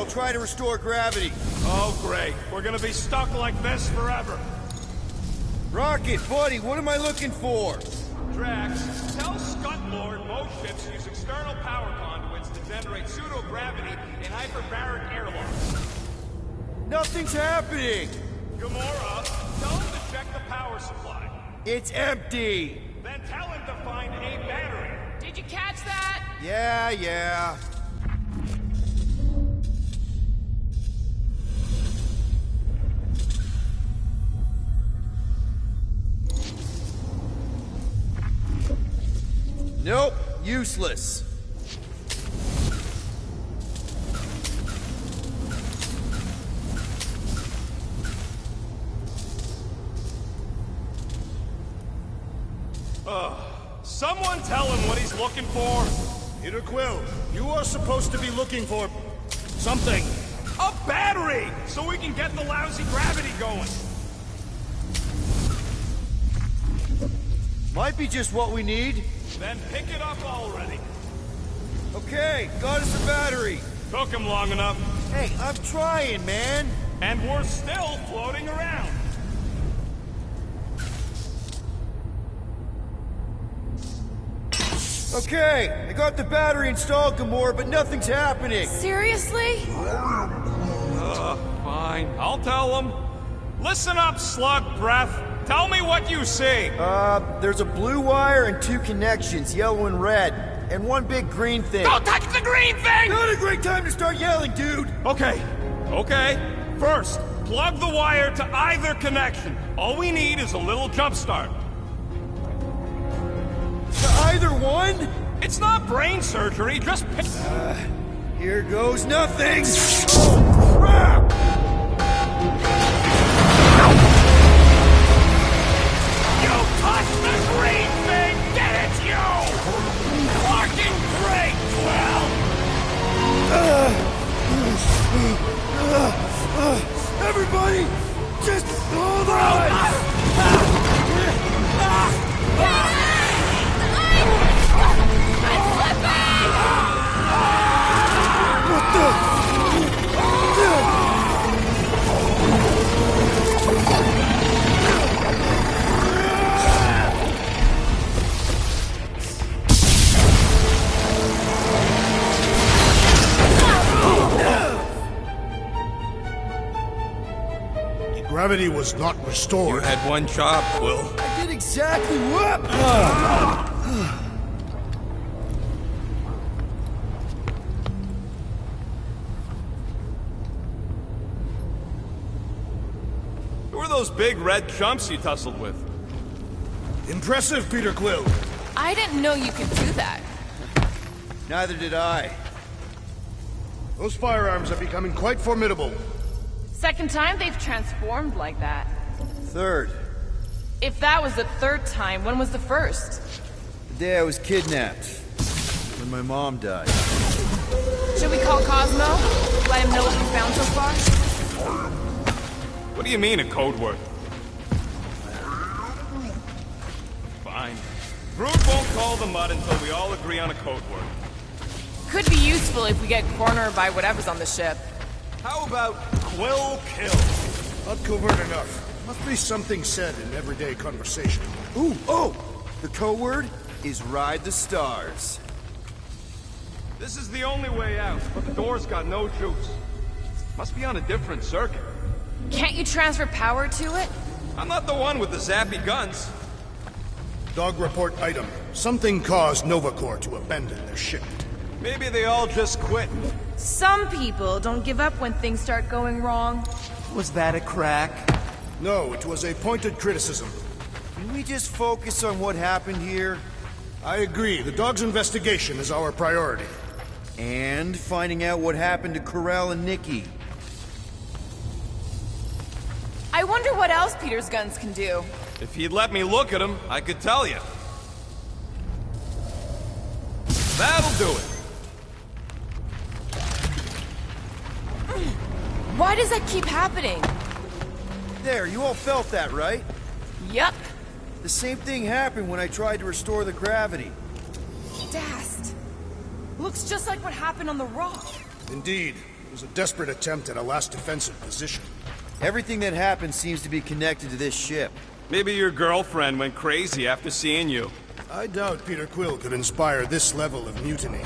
I'll try to restore gravity. Oh, great. We're gonna be stuck like this forever. Rocket, buddy, what am I looking for? Drax, tell Scutlord most ships use external power conduits to generate pseudo-gravity in hyperbaric airlocks. Nothing's happening! Gamora, tell him to check the power supply. It's empty! Then tell him to find a battery. Did you catch that? Yeah. Nope, useless. Someone tell him what he's looking for. Peter Quill, you are supposed to be looking for something. A battery! So we can get the lousy gravity going. Might be just what we need. Then pick it up already. Okay, got us a battery. Took him long enough. Hey, I'm trying, man. And we're still floating around. Okay, I got the battery installed, Gamora, but nothing's happening. Seriously? Fine. I'll tell him. Listen up, slug breath. Tell me what you see. There's a blue wire and 2 connections, yellow and red, and 1 big green thing. Don't touch the green thing! Not a great time to start yelling, dude! Okay. First, plug the wire to either connection. All we need is a little jump start. To either one? It's not brain surgery, just pick... Here goes nothing! Oh, crap! You touched the green thing! Get it, you! Fucking great, Quill! Everybody, just hold on! What the? Gravity was not restored. You had one job, Quill. I did exactly what? Who are those big red chumps you tussled with? Impressive, Peter Quill. I didn't know you could do that. Neither did I. Those firearms are becoming quite formidable. Second time they've transformed like that. Third, If that was the third time, when was the first? the day I was kidnapped. When my mom died. Should we call Cosmo? Let him know what we found so far? What do you mean, a code word? Fine. Groot won't call the mud until we all agree on a code word. Could be useful if we get cornered by whatever's on the ship. How about Quill Kill? Not covert enough. Must be something said in everyday conversation. The code word is Ride the Stars. This is the only way out, but the door's got no juice. Must be on a different circuit. Can't you transfer power to it? I'm not the one with the zappy guns. Dog report item. Something caused Nova Corps to abandon their ship. Maybe they all just quit. Some people don't give up when things start going wrong. Was that a crack? No, it was a pointed criticism. Can we just focus on what happened here? I agree. The dog's investigation is our priority. And finding out what happened to Corral and Nikki. I wonder what else Peter's guns can do. If he'd let me look at them, I could tell you. That'll do it. Why does that keep happening? There, you all felt that, right? Yup. The same thing happened when I tried to restore the gravity. Dast. Looks just like what happened on the rock. Indeed. It was a desperate attempt at a last defensive position. Everything that happened seems to be connected to this ship. Maybe your girlfriend went crazy after seeing you. I doubt Peter Quill could inspire this level of mutiny.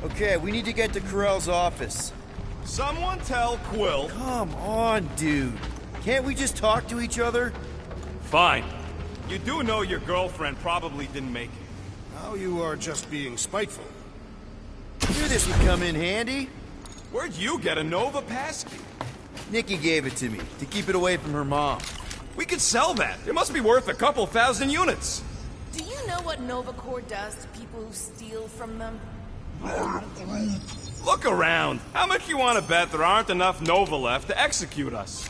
Okay, we need to get to Corell's office. Someone tell Quill. Come on, dude. Can't we just talk to each other? Fine. You do know your girlfriend probably didn't make it. Now you are just being spiteful. Knew this would come in handy. Where'd you get a Nova passkey? Nikki gave it to me, to keep it away from her mom. We could sell that. It must be worth a couple thousand units. Do you know what Nova Corps does to people who steal from them? Look around. How much you want to bet there aren't enough Nova left to execute us?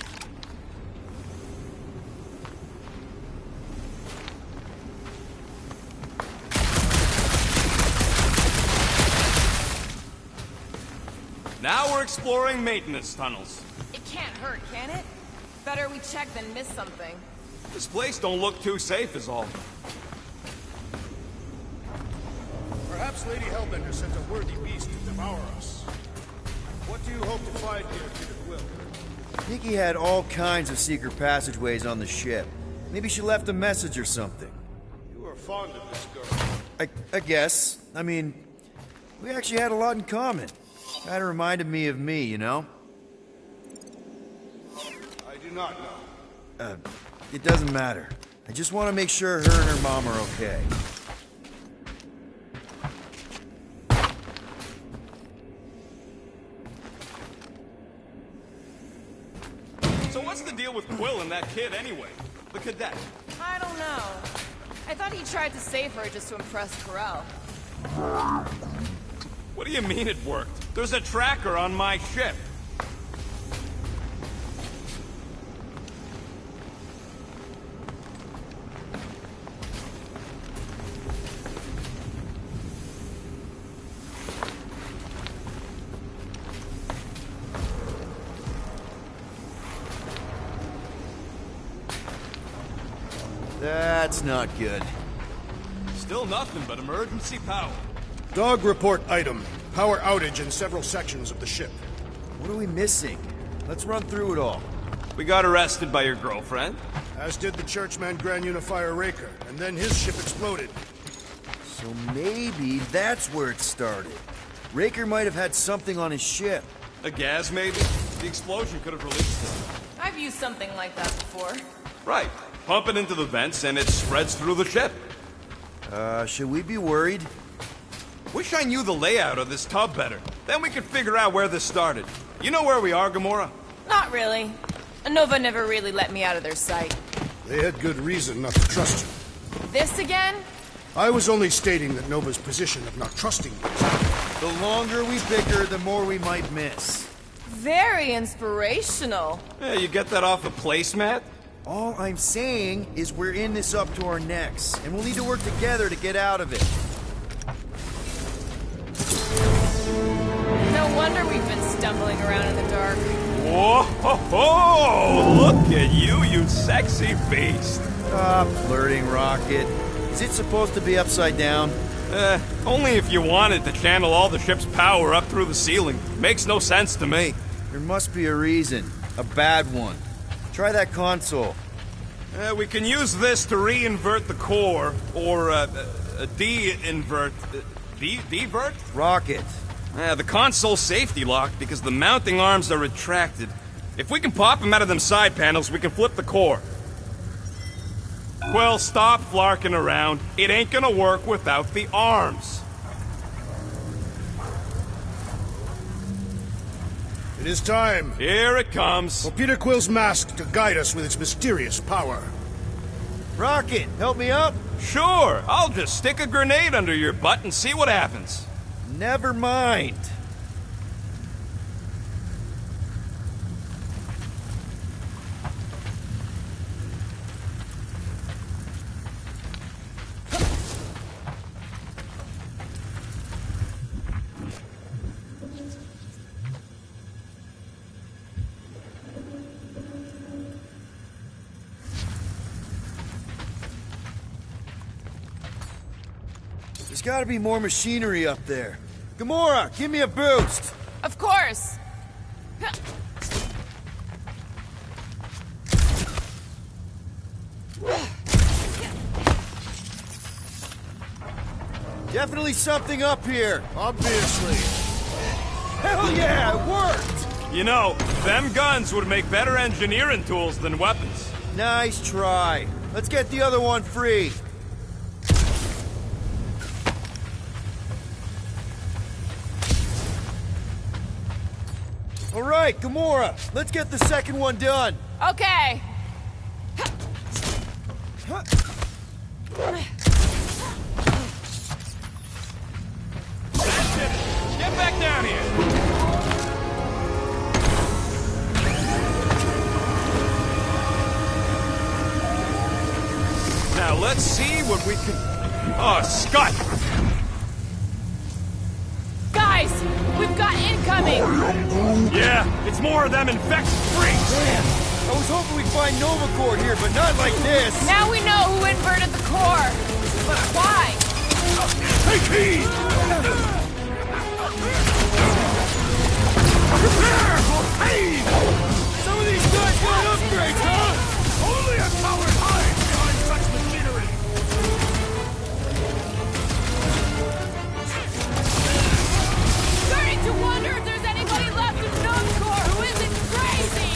Now we're exploring maintenance tunnels. It can't hurt, can it? Better we check than miss something. This place don't look too safe is all. Perhaps Lady Hellbender sent a worthy beast to devour us. What do you hope to find here, Peter Quill? Nikki had all kinds of secret passageways on the ship. Maybe she left a message or something. You are fond of this girl. I guess. I mean, we actually had a lot in common. Kinda reminded me of me, you know? I do not know. It doesn't matter. I just want to make sure her and her mom are okay. So what's the deal with Quill and that kid anyway? The cadet. I don't know. I thought he tried to save her just to impress Corell. What do you mean it worked? There's a tracker on my ship. That's not good. Still nothing but emergency power. Dog report item. Power outage in several sections of the ship. What are we missing? Let's run through it all. We got arrested by your girlfriend. As did the churchman Grand Unifier Raker, and then his ship exploded. So maybe that's where it started. Raker might have had something on his ship. A gas, maybe? The explosion could have released it. I've used something like that before. Right. Pump it into the vents and it spreads through the ship. Should we be worried? Wish I knew the layout of this tub better. Then we could figure out where this started. You know where we are, Gamora? Not really. Nova never really let me out of their sight. They had good reason not to trust you. This again? I was only stating that Nova's position of not trusting you. The longer we bicker, the more we might miss. Very inspirational. Yeah, you get that off a placemat? All I'm saying is we're in this up to our necks, and we'll need to work together to get out of it. No wonder we've been stumbling around in the dark. Whoa! Ho, ho! Look at you, you sexy beast! Stop flirting, Rocket. Is it supposed to be upside down? Only if you wanted to channel all the ship's power up through the ceiling. Makes no sense to me. There must be a reason. A bad one. Try that console. We can use this to re-invert the core, or de-invert... Divert? Rocket. The console's safety locked because the mounting arms are retracted. If we can pop them out of them side panels, we can flip the core. Well, stop flarking around. It ain't gonna work without the arms. It is time Here it comes. for Peter Quill's mask to guide us with its mysterious power. Rocket, help me up? Sure, I'll just stick a grenade under your butt and see what happens. Never mind. There's gotta be more machinery up there. Gamora, give me a boost! Of course. Definitely something up here. Obviously. Hell yeah, it worked! You know, them guns would make better engineering tools than weapons. Nice try. Let's get the other one free. All right, Gamora, let's get the second one done. Okay. That's it. Get back down here. Now let's see what we can... Oh, Scott! Guys, we've got incoming. Yeah, it's more of them infected freaks. Man, I was hoping we'd find Nova Corps here, but not like this. Now we know who inverted the core. But why? Take heed! Prepare for pain! Some of these guys got upgrades, huh? Only a coward hides behind such machinery! Starting to wonder if there's anybody left in Nova Corps who isn't crazy.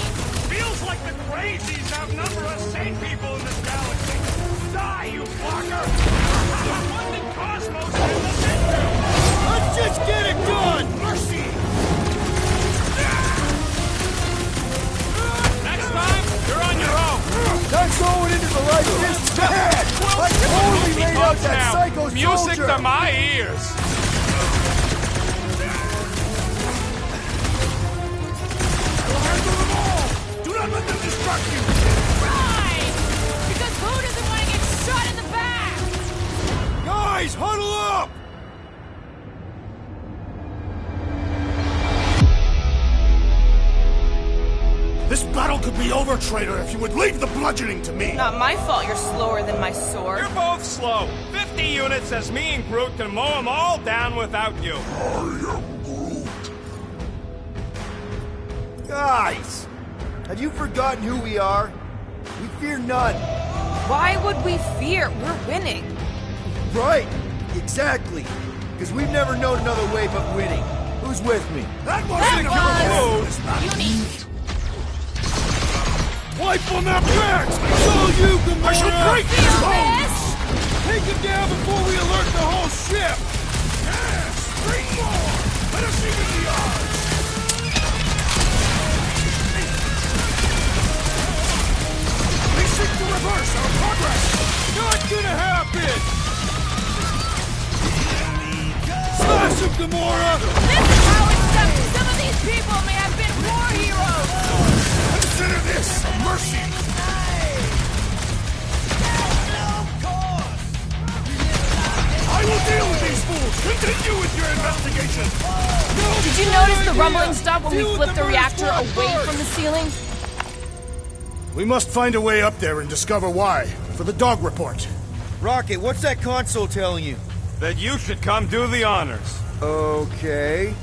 Feels like the crazies outnumber us sane people in this galaxy. Die, you fucker! What did Cosmos end us into? Let's just get it done! Mercy! Next time, you're on your own. Not going into the light distance ahead! I totally laid out that psycho Music soldier! to my ears! Do not let them distract you! Right! Because who doesn't want to get shot in the back? Guys, huddle up! This battle could be over, traitor, if you would leave the bludgeoning to me. Not my fault you're slower than my sword. You're both slow. 50 units as me and Groot can mow them all down without you. Guys, have you forgotten who we are? We fear none. Why would we fear? We're winning. Right, exactly. Because we've never known another way but winning. Who's with me? That That was unique. Wipe on that back! It's all you, Gamora! I shall break Feel his bones! this? Take him down before we alert the whole ship! Yes! Three more! Let us see what the odds! They seek to reverse our progress! Not gonna happen! Smash him, Gamora! This is how it's done. Some of these people may have been war heroes. Consider this a mercy! I will deal with these fools! Continue with your investigation! Did you notice the rumbling stopped when we Deal with flipped the the murder reactor squad away first. from the ceiling? We must find a way up there and discover why, for the dog report. Rocket, what's that console telling you? That you should come do the honors. Okay.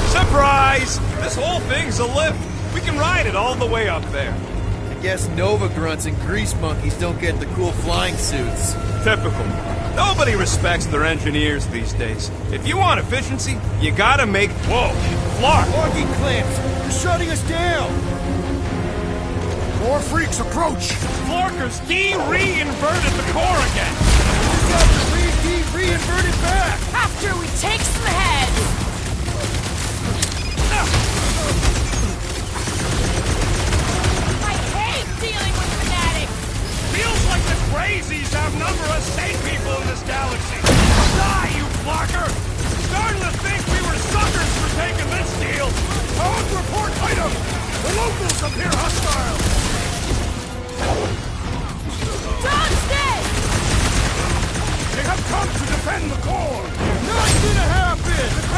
Surprise! This whole thing's a lift. We can ride it all the way up there. I guess Nova grunts and grease monkeys don't get the cool flying suits. Typical. Nobody respects their engineers these days. If you want efficiency, you gotta make... Whoa! Flark! Locking clamps! You're shutting us down! More freaks approach! Flarker's de-reinverted the core again! Just have to re-invert it back! After we take some heads. I hate dealing with fanatics. Feels like the crazies outnumber us sane people in this galaxy. Die, you Flarker! Starting to think we were suckers for taking this deal. On report item! The locals appear hostile! Don't stay! They have come to defend the core! Not gonna happen!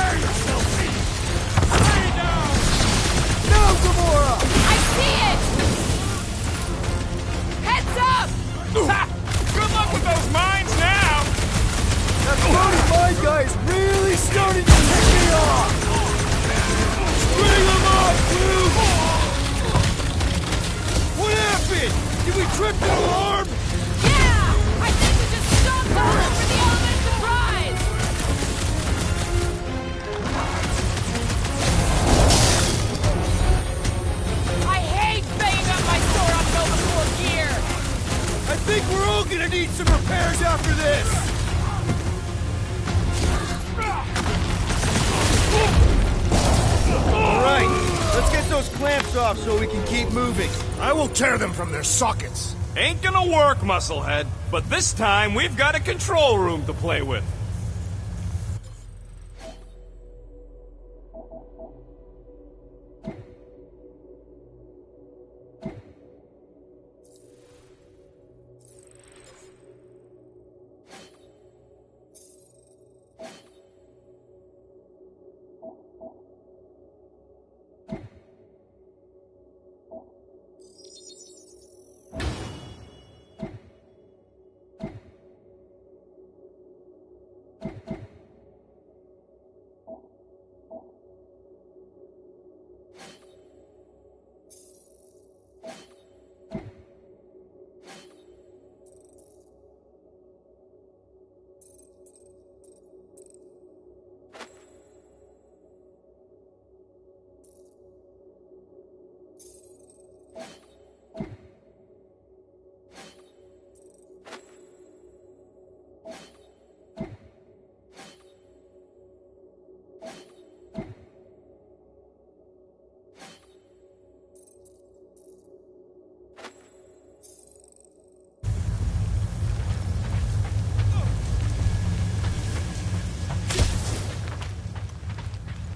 those clamps off so we can keep moving. I will tear them from their sockets. Ain't gonna work, Musclehead. But this time, we've got a control room to play with.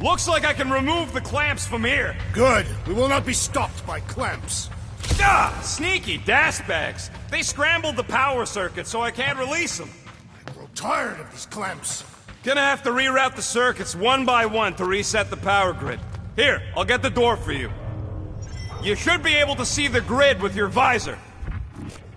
Looks like I can remove the clamps from here. Good. We will not be stopped by clamps. Ah! Sneaky dashbags. They scrambled the power circuit so I can't release them. I grow tired of these clamps. Gonna have to reroute the circuits one by one to reset the power grid. Here, I'll get the door for you. You should be able to see the grid with your visor.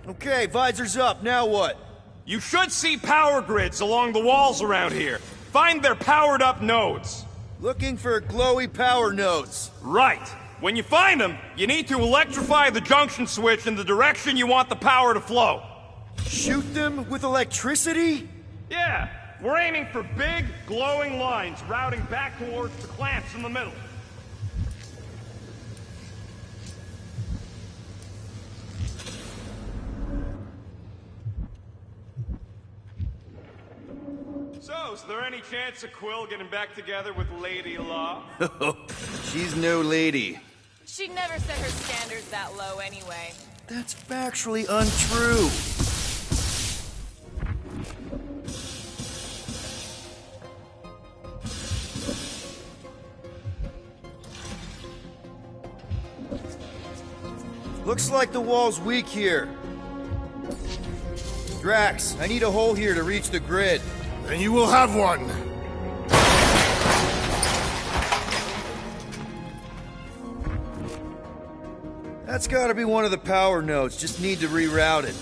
Okay, visor's up. Now what? You should see power grids along the walls around here. Find their powered-up nodes. Looking for glowy power nodes. Right. When you find them, you need to electrify the junction switch in the direction you want the power to flow. Shoot them with electricity? Yeah, we're aiming for big, glowing lines routing back towards the clamps in the middle. So, is there any chance of Quill getting back together with Lady Law? She's no lady. She'd never set her standards that low anyway. That's factually untrue. Looks like the wall's weak here. Drax, I need a hole here to reach the grid. Then you will have one. That's gotta be one of the power nodes, just need to reroute it.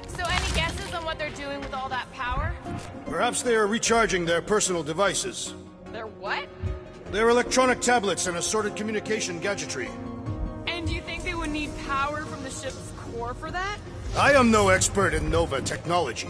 So any guesses on what they're doing with all that power? Perhaps they are recharging their personal devices. They're what? Their electronic tablets and assorted communication gadgetry. And do you think they would need power from the ship's core for that? I am no expert in Nova technology.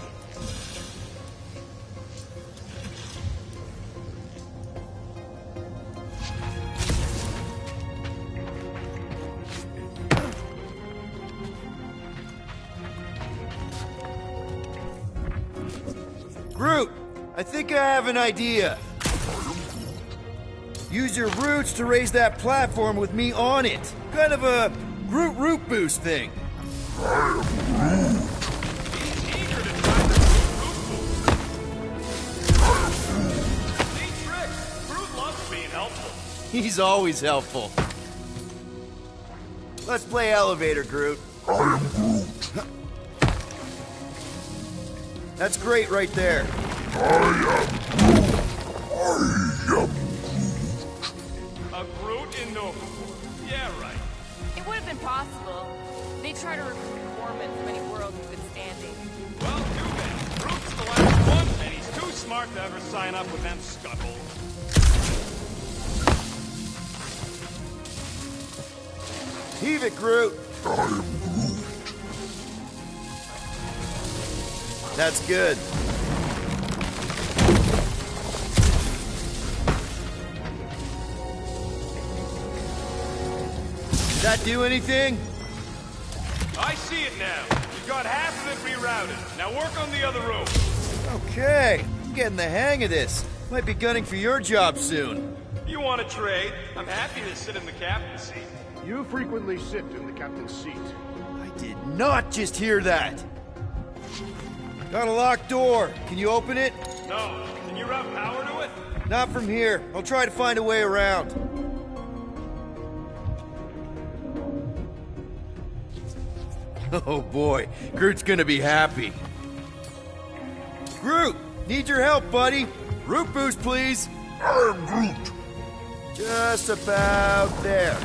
Groot, I think I have an idea. Use your roots to raise that platform with me on it. Kind of a Groot root boost thing. He's eager to try the Groot. Neat trick. Groot loves being helpful. He's always helpful. Let's play elevator, Groot. I am Groot. That's great right there. A Groot in Nova. Yeah, right. It would have been possible. They try to recruit corpsmen from any world in good standing. Well, too bad. Groot's the last one, and he's too smart to ever sign up with them scuttles. Heave it, Groot. That's good. Did that do anything? I see it now. You got half of it rerouted. Now work on the other room. Okay, I'm getting the hang of this. Might be gunning for your job soon. You want to trade? I'm happy to sit in the captain's seat. You frequently sit in the captain's seat. I did not just hear that. Got a locked door. Can you open it? No. Can you route power to it? Not from here. I'll try to find a way around. Oh boy, Groot's gonna be happy. Groot! Need your help, buddy! Root boost, please! I am Groot. Just about there.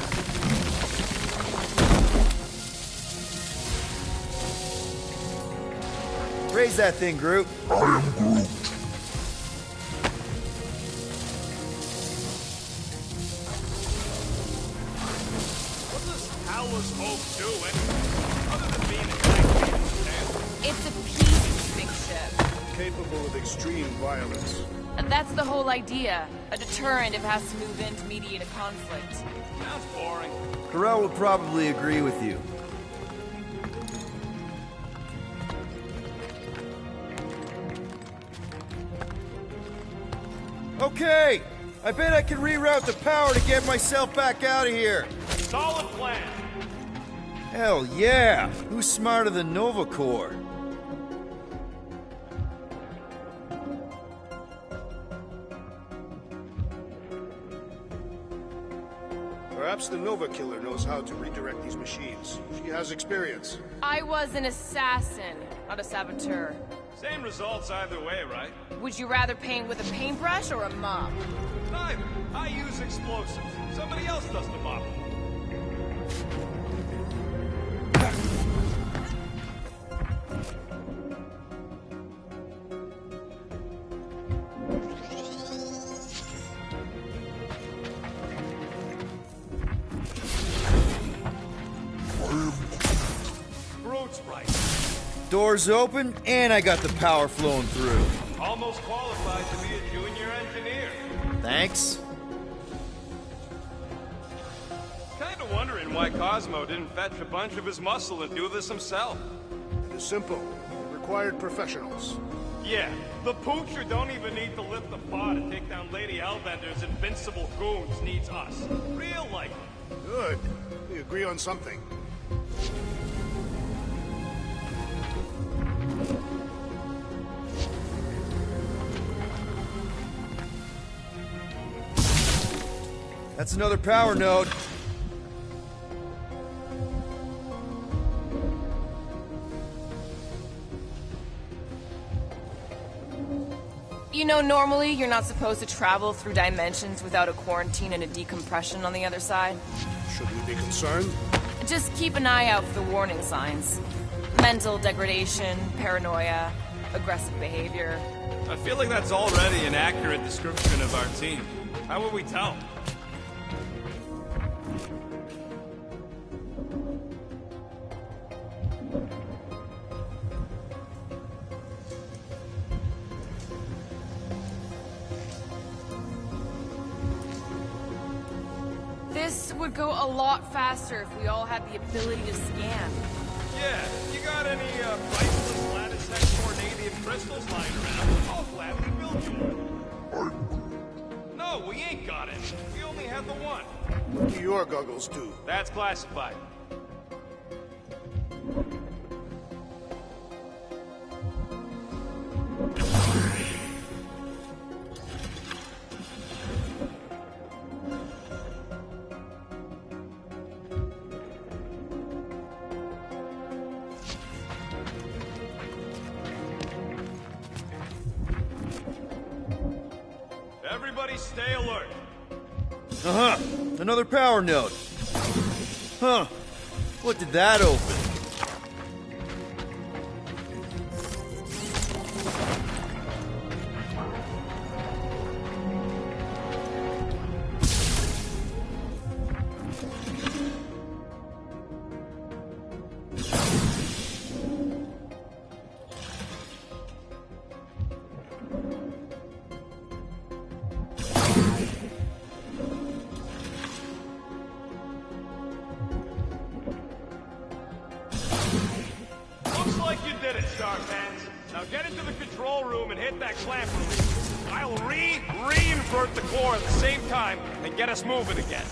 Raise that thing, Groot. I am Groot. What does Howler's Hope do anyway? Other than being a tank in the town? It's a peacekeeping ship. Capable of extreme violence. And that's the whole idea. A deterrent if it has to move in to mediate a conflict. Sounds boring. Corell will probably agree with you. Okay! I bet I can reroute the power to get myself back out of here. Solid plan. Hell yeah! Who's smarter than Nova Corps? Perhaps the Nova Killer knows how to redirect these machines. She has experience. I was an assassin, not a saboteur. Same results either way, right? Would you rather paint with a paintbrush or a mop? Neither. I use explosives. Somebody else does the mopping. Groot's right. Doors open, and I got the power flowing through. Almost qualified to be a junior engineer. Thanks. Kinda wondering why Cosmo didn't fetch a bunch of his muscle and do this himself. It is simple. It required professionals. Yeah, the poocher don't even need to lift the paw to take down Lady Hellbender's invincible goons needs us. Real life. Good. We agree on something. That's another power node. You know, normally you're not supposed to travel through dimensions without a quarantine and a decompression on the other side. Should we be concerned? Just keep an eye out for the warning signs. Mental degradation, paranoia, aggressive behavior. I feel like that's already an accurate description of our team. How would we tell? This would go a lot faster if we all had the ability to scan. Yeah, you got any priceless lattice hexornadium crystals lying around? I'll gladly build you one. No, we ain't got any. We only have the one. What do your goggles do? That's classified. Everybody stay alert. Uh-huh. Another power node. Huh. What did that open? like you did it, Starpants. Now get into the control room and hit that clamp release. I'll re-invert the core at the same time and get us moving again.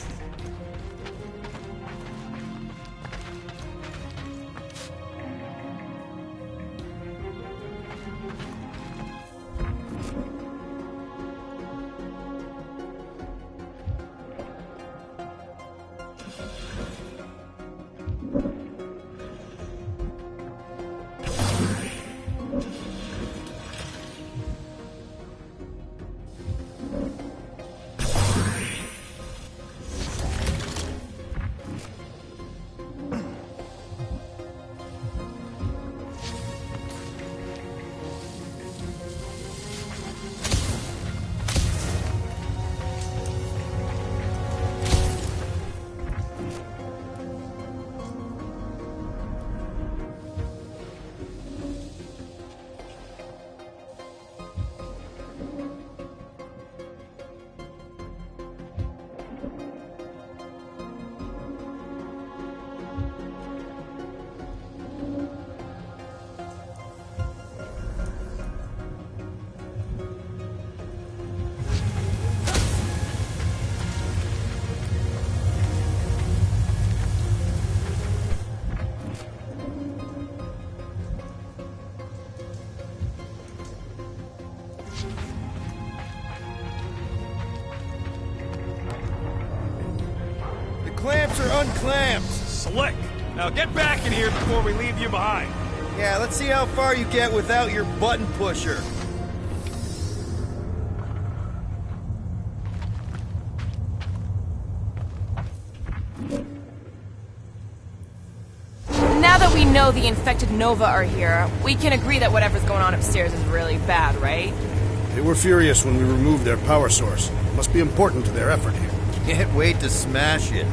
Clamps are unclamped. Slick. Now get back in here before we leave you behind. Yeah, let's see how far you get without your button pusher. Now that we know the infected Nova are here, we can agree that whatever's going on upstairs is really bad, right? They were furious when we removed their power source. Must be important to their effort here. Can't wait to smash it.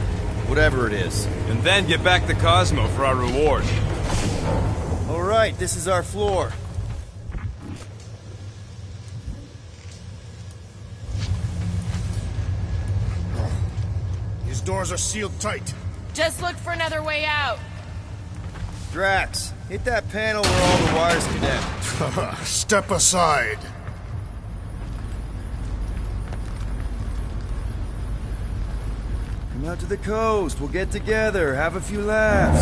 Whatever it is. And then get back to Cosmo for our reward. Alright, this is our floor. These doors are sealed tight. Just look for another way out. Drax, hit that panel where all the wires connect. Step aside. Come out to the coast. We'll get together, have a few laughs.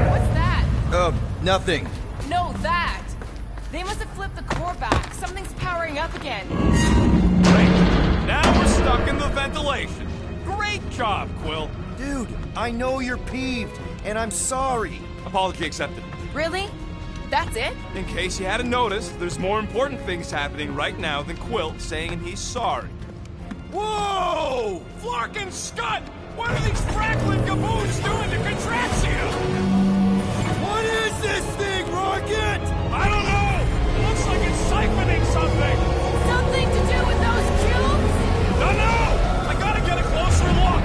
What's that? Nothing. No, that. They must have flipped the core back. Something's powering up again. Great. Now we're stuck in the ventilation. Great job, Quill. Dude, I know you're peeved, and I'm sorry. Apology accepted. Really? That's it? In case you hadn't noticed, there's more important things happening right now than Quill saying he's sorry. Whoa! Flark and Scud! What are these Franklin gaboons doing to Contraxia? What is this thing, Rocket? I don't know! It looks like it's siphoning something! Something to do with those cubes? Don't know! I gotta get a closer look!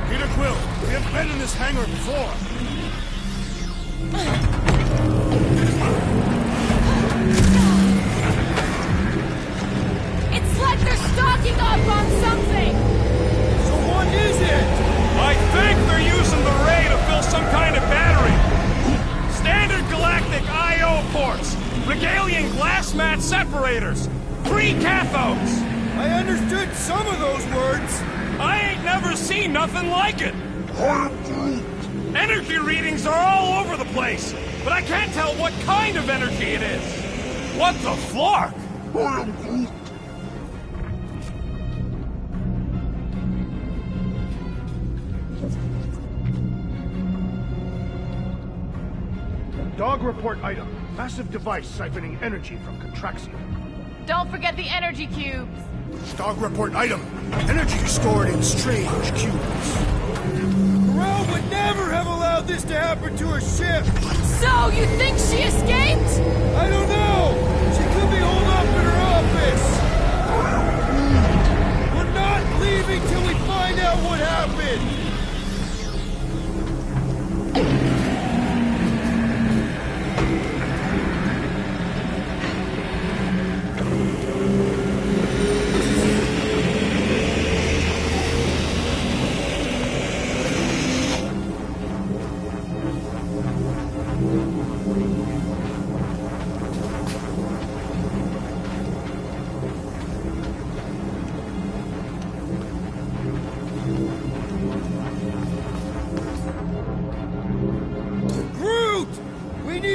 Peter Quill, we have been in this hangar before. It's like they're stocking up on something! So what is it? I think they're using the ray to fill some kind of battery. Standard galactic I.O. ports. Regalian glass mat separators. 3 cathodes. I understood some of those words. I ain't never seen nothing like it. Energy readings are all over the place, but I can't tell what kind of energy it is. What the flark? Dog report item. Massive device siphoning energy from Contraxia. Don't forget the energy cubes. Dog report item. Energy stored in strange cubes. Rome would never have allowed this to happen to her ship. So, you think she escaped? I don't know. She could be holed up in her office. We're not leaving till we find out what happened.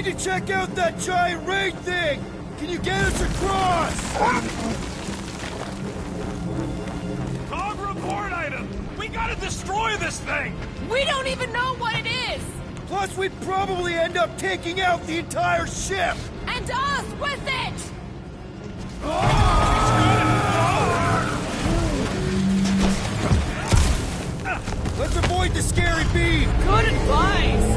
need to check out that giant raid thing! Can you get us across? Dog report item! We gotta destroy this thing! We don't even know what it is! Plus, we'd probably end up taking out the entire ship! And us with it! Let's avoid the scary beam! Good advice!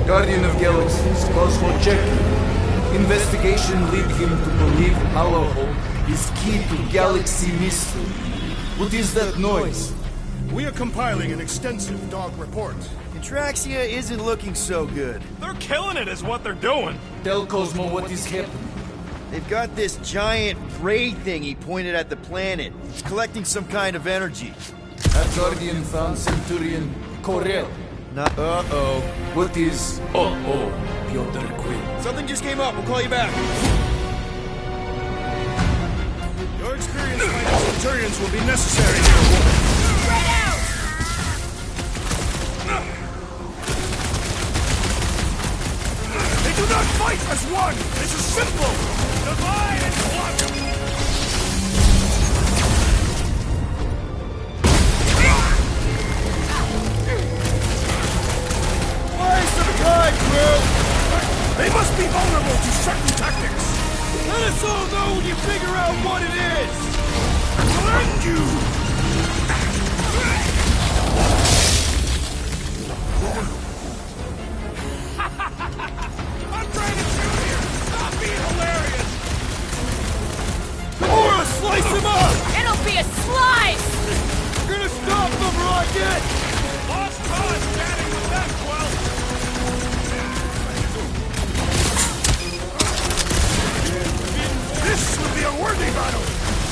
Guardian of Galaxies, Cosmo checking. Investigation lead him to believe Hollowhole is key to galaxy mystery. What is that noise? We are compiling an extensive dog report. Contraxia isn't looking so good. They're killing it is what they're doing. Tell Cosmo what is happening. They've got this giant raid thingy pointed at the planet. It's collecting some kind of energy. A Guardian found Centurion Corel. Not uh-oh. What is Piotr Quill? Something just came up. We'll call you back. Your experience fighting Centurions will be necessary here, Wolf. Spread out! They do not fight as one! This is simple! Divide and conquer! Buy some time, crew! They must be vulnerable to certain tactics! Let us all know when you figure out what it is! We'll end you! I'm trying to shoot here! Stop being hilarious! Gamora, slice him up! It'll be a slice! We're gonna stop them, Rocket! Lost cause chatting with them, Quill! This will be a worthy battle!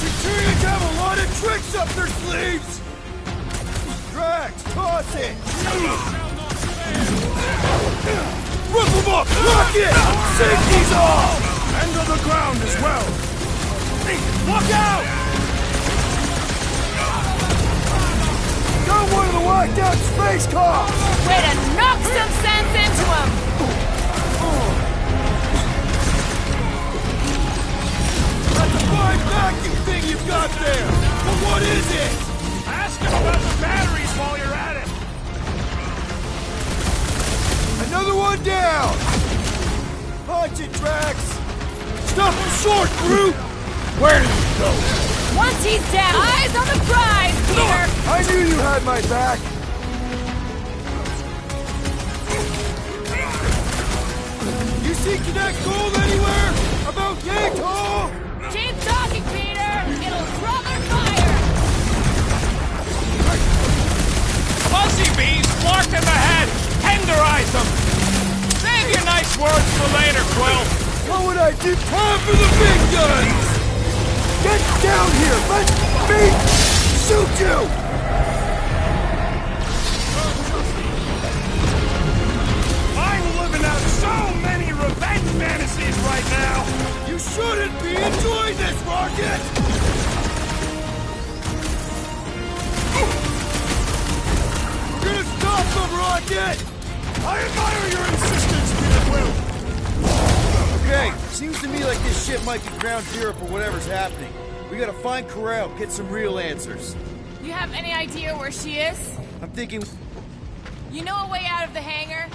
Centurions have a lot of tricks up their sleeves! Drax, toss it! Rip them up! Rocket! Safety's off! And on the ground as well! Hey, look out! Got one of the whacked out space cops! Way to knock some sense into him! That's a fine vacuum thing you've got there! But what is it? Ask him about the batteries while you're at it! Another one down! Punch it, Drax! Stop him short, crew! Where did he go? Once he's down, eyes on the prize, Peter! I knew you had my back! You see Connect Gold anywhere? About Yatol? Keep talking, Peter! It'll draw their fire! Fuzzy bees marked in the head! Tenderize them! Save your nice words for later, Quill! What would I do? Time for the big guns! Get down here! Let me shoot you! I'm living out so many revenge fantasies right now! You shouldn't be enjoying this, Rocket! We're gonna stop them, Rocket! I admire your insistence, Peter Quill! Okay, seems to me like this ship might be ground zero for whatever's happening. We gotta find Corel, get some real answers. You have any idea where she is? I'm thinking, You know a way out of the hangar?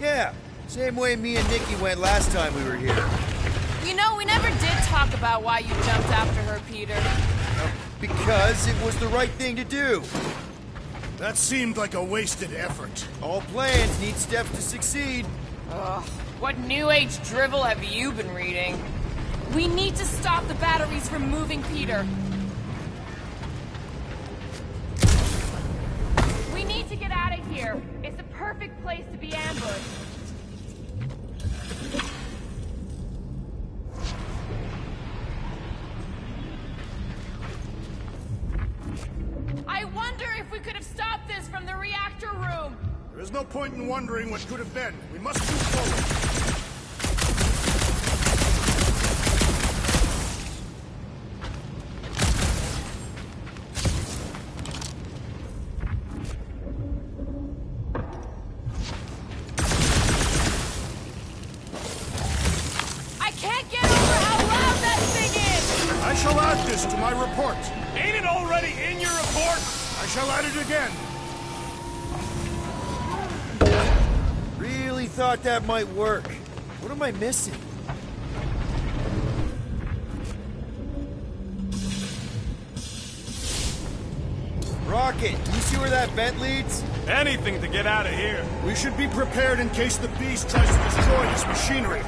yeah, same way me and Nikki went last time we were here. You know, we never did talk about why you jumped after her, Peter. Because it was the right thing to do. That seemed like a wasted effort. All plans need steps to succeed. Ugh, what new age drivel have you been reading? We need to stop the batteries from moving Peter. We need to get out of here. It's the perfect place to be ambushed. I wonder if we could have stopped this from the reactor room. There is no point in wondering what could have been. We must move forward. shall add this to my report. Ain't it already in your report? I shall add it again. Really thought that might work. What am I missing? Rocket, you see where that vent leads? Anything to get out of here. We should be prepared in case the beast tries to destroy this machinery.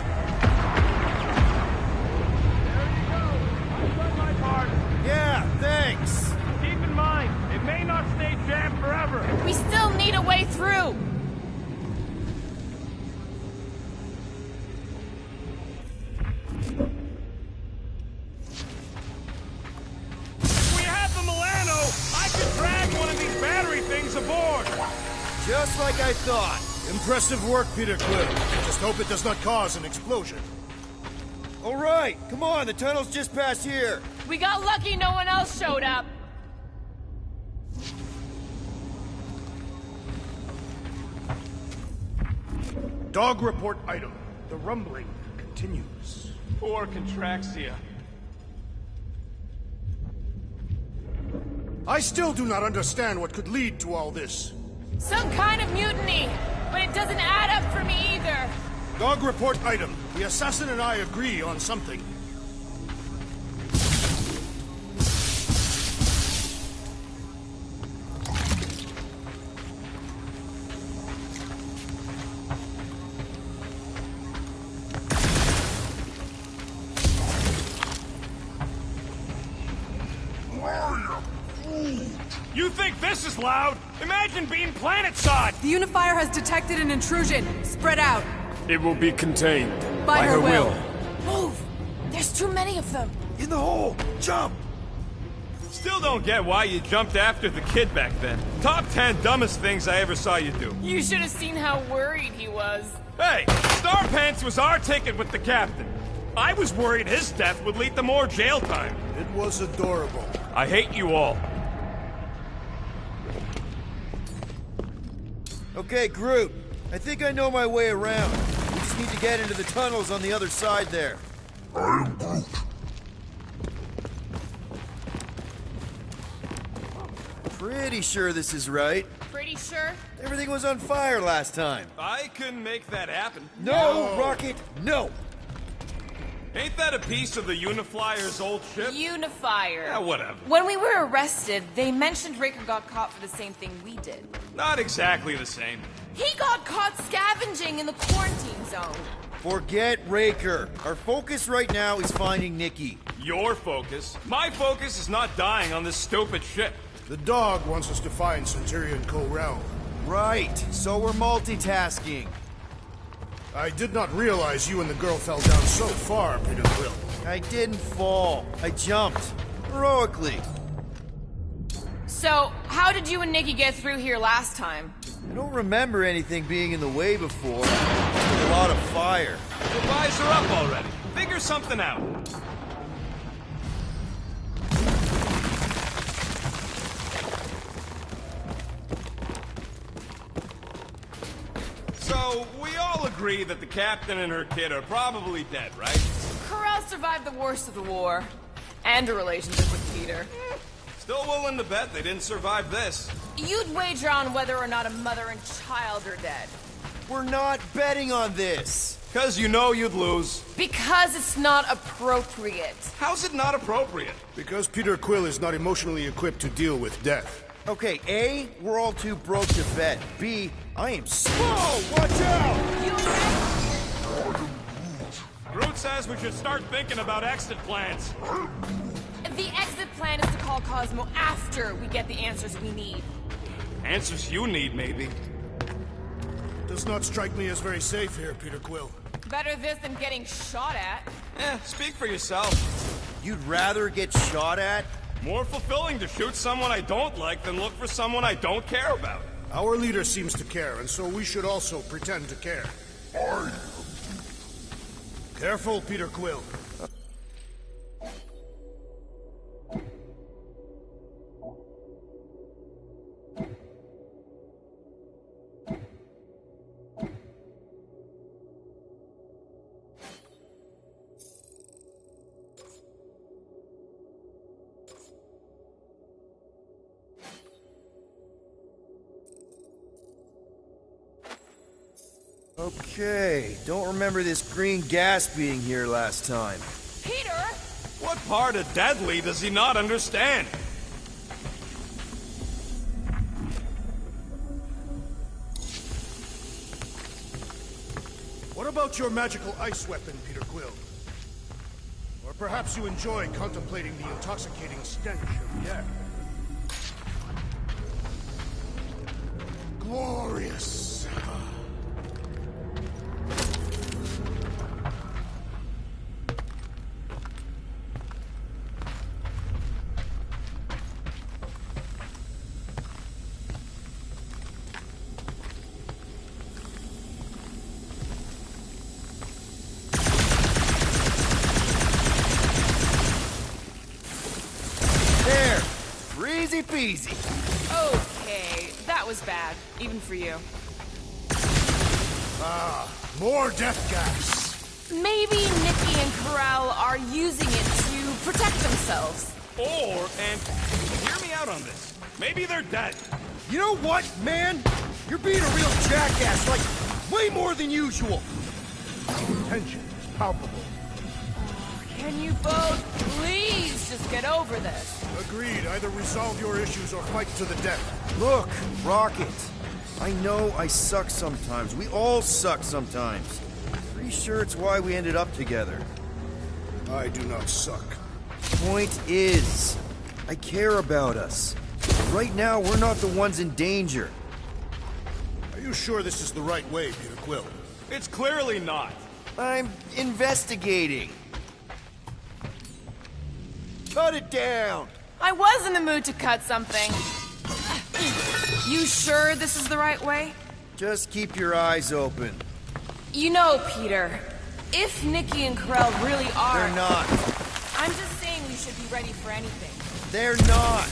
Yeah, thanks. Keep in mind, it may not stay jammed forever. We still need a way through! If we have the Milano, I could drag one of these battery things aboard. Just like I thought. Impressive work, Peter Quill. Just hope it does not cause an explosion. All right, come on, the tunnel's just past here. We got lucky no one else showed up. Dog report item. The rumbling continues. Poor Contraxia. I still do not understand what could lead to all this. Some kind of mutiny, but it doesn't add up for me either. Dog report item. The assassin and I agree on something. You think this is loud? Imagine being planetside! The Unifier has detected an intrusion. Spread out. It will be contained. By her will. Move! There's too many of them. In the hole! Jump! Still don't get why you jumped after the kid back then. Top 10 dumbest things I ever saw you do. You should have seen how worried he was. Hey, Starpants was our ticket with the captain. I was worried his death would lead to more jail time. It was adorable. I hate you all. Okay, Groot. I think I know my way around. We just need to get into the tunnels on the other side there. I am Groot. Pretty sure this is right. Pretty sure? Everything was on fire last time. I couldn't make that happen. No, Rocket, no! Ain't that a piece of the Uniflyer's old ship? Unifier. Yeah, whatever. When we were arrested, they mentioned Raker got caught for the same thing we did. Not exactly the same. He got caught scavenging in the quarantine zone. Forget Raker. Our focus right now is finding Nikki. Your focus. My focus is not dying on this stupid ship. The dog wants us to find Centurion Co-Realm. Right, so we're multitasking. I did not realize you and the girl fell down so far, Peter Quill. I didn't fall. I jumped. Heroically. So, how did you and Nikki get through here last time? I don't remember anything being in the way before. A lot of fire. The guys are up already. Figure something out. So, we all agree that the captain and her kid are probably dead, right? Corral survived the worst of the war. And a relationship with Peter. Still willing to bet they didn't survive this. You'd wager on whether or not a mother and child are dead. We're not betting on this. Cause you know you'd lose. Because it's not appropriate. How's it not appropriate? Because Peter Quill is not emotionally equipped to deal with death. Okay, A, we're all too broke to bet. B, I am slow! Watch out! You Groot says we should start thinking about exit plans. The exit plan is to call Cosmo after we get the answers we need. Answers you need, maybe. Does not strike me as very safe here, Peter Quill. Better this than getting shot at. Speak for yourself. You'd rather get shot at? More fulfilling to shoot someone I don't like than look for someone I don't care about. Our leader seems to care, and so we should also pretend to care. Careful, Peter Quill. Okay, don't remember this green gas being here last time. Peter! What part of deadly does he not understand? What about your magical ice weapon, Peter Quill? Or perhaps you enjoy contemplating the intoxicating stench of the air? Glorious! There! Easy peasy. Okay, that was bad, even for you. More death gas! Maybe Nikki and Corral are using it to protect themselves. And hear me out on this. Maybe they're dead. You know what, man? You're being a real jackass, like, way more than usual. Tension is palpable. Can you both please just get over this? Agreed. Either resolve your issues or fight to the death. Look, Rocket. I know I suck sometimes. We all suck sometimes. Pretty sure it's why we ended up together. I do not suck. Point is, I care about us. Right now, we're not the ones in danger. Are you sure this is the right way, Peter Quill? It's clearly not. I'm investigating. Cut it down! I was in the mood to cut something. You sure this is the right way? Just keep your eyes open. You know, Peter, if Nikki and Corell really are... They're not. I'm just saying we should be ready for anything. They're not.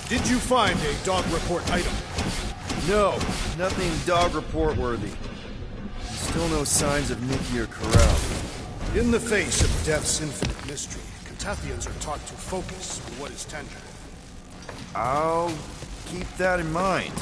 Did you find a dog report item? No, nothing dog report worthy. Still no signs of Nikki or Corell. In the face of death's infinite mystery, Catathians are taught to focus on what is tangible. I'll keep that in mind.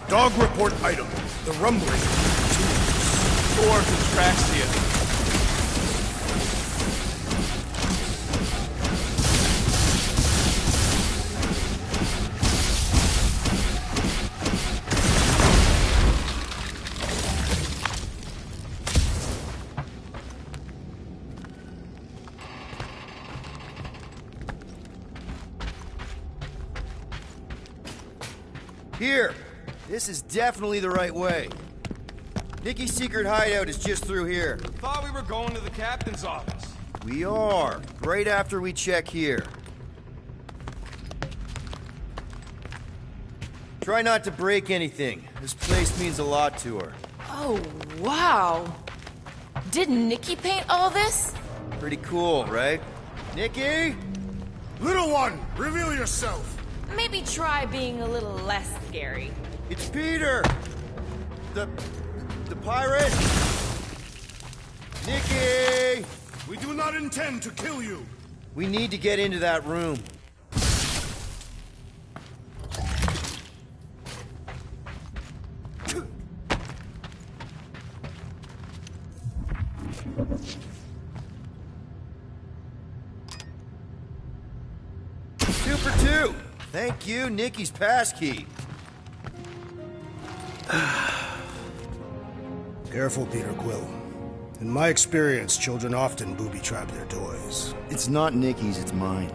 Dog report item. The rumbling continues. Or Contraxia. Here! This is definitely the right way. Nikki's secret hideout is just through here. Thought we were going to the captain's office. We are. Right after we check here. Try not to break anything. This place means a lot to her. Oh, wow. Did Nikki paint all this? Pretty cool, right? Nikki? Little one, reveal yourself. Maybe try being a little less scary. It's Peter! The pirate? Nikki! We do not intend to kill you. We need to get into that room. Super 2! Thank you, Nikki's passkey. Careful, Peter Quill. In my experience, children often booby-trap their toys. It's not Nikki's, it's mine.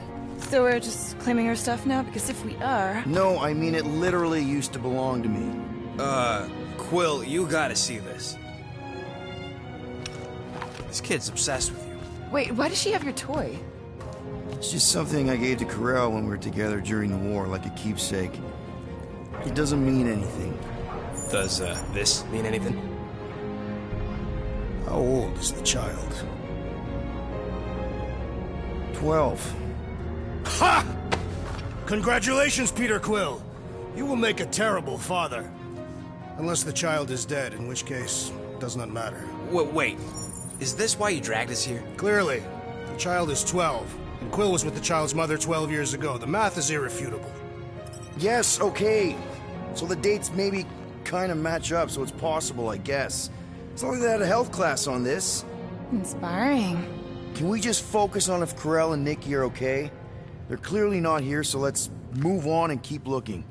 So we're just claiming her stuff now? Because if we are... No, I mean it literally used to belong to me. Quill, you gotta see this. This kid's obsessed with you. Wait, why does she have your toy? It's just something I gave to Corel when we were together during the war, like a keepsake. It doesn't mean anything. Does, this mean anything? How old is the child? 12. Ha! Congratulations, Peter Quill. You will make a terrible father. Unless the child is dead, in which case, it does not matter. Wait. Is this why you dragged us here? Clearly, the child is 12, and Quill was with the child's mother 12 years ago. The math is irrefutable. Yes, okay. So the dates maybe kind of match up, so it's possible, I guess. It's not like they had a health class on this. Inspiring. Can we just focus on if Corel and Nikki are okay? They're clearly not here, so let's move on and keep looking.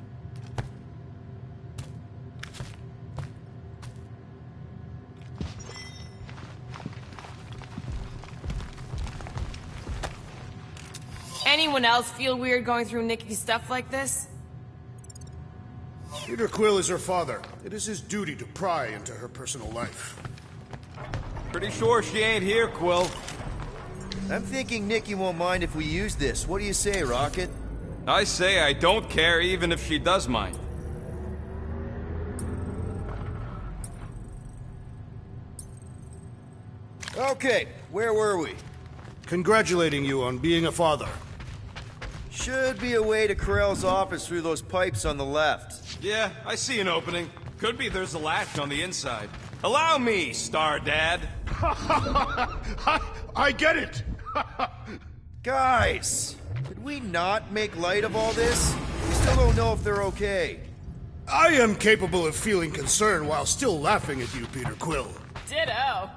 Anyone else feel weird going through Nikki's stuff like this? Peter Quill is her father. It is his duty to pry into her personal life. Pretty sure she ain't here, Quill. I'm thinking Nikki won't mind if we use this. What do you say, Rocket? I say I don't care even if she does mind. Okay, where were we? Congratulating you on being a father. Should be a way to Corel's office through those pipes on the left. Yeah, I see an opening. Could be there's a latch on the inside. Allow me, Star Dad. I get it! Guys, could we not make light of all this? We still don't know if they're okay. I am capable of feeling concern while still laughing at you, Peter Quill. Ditto.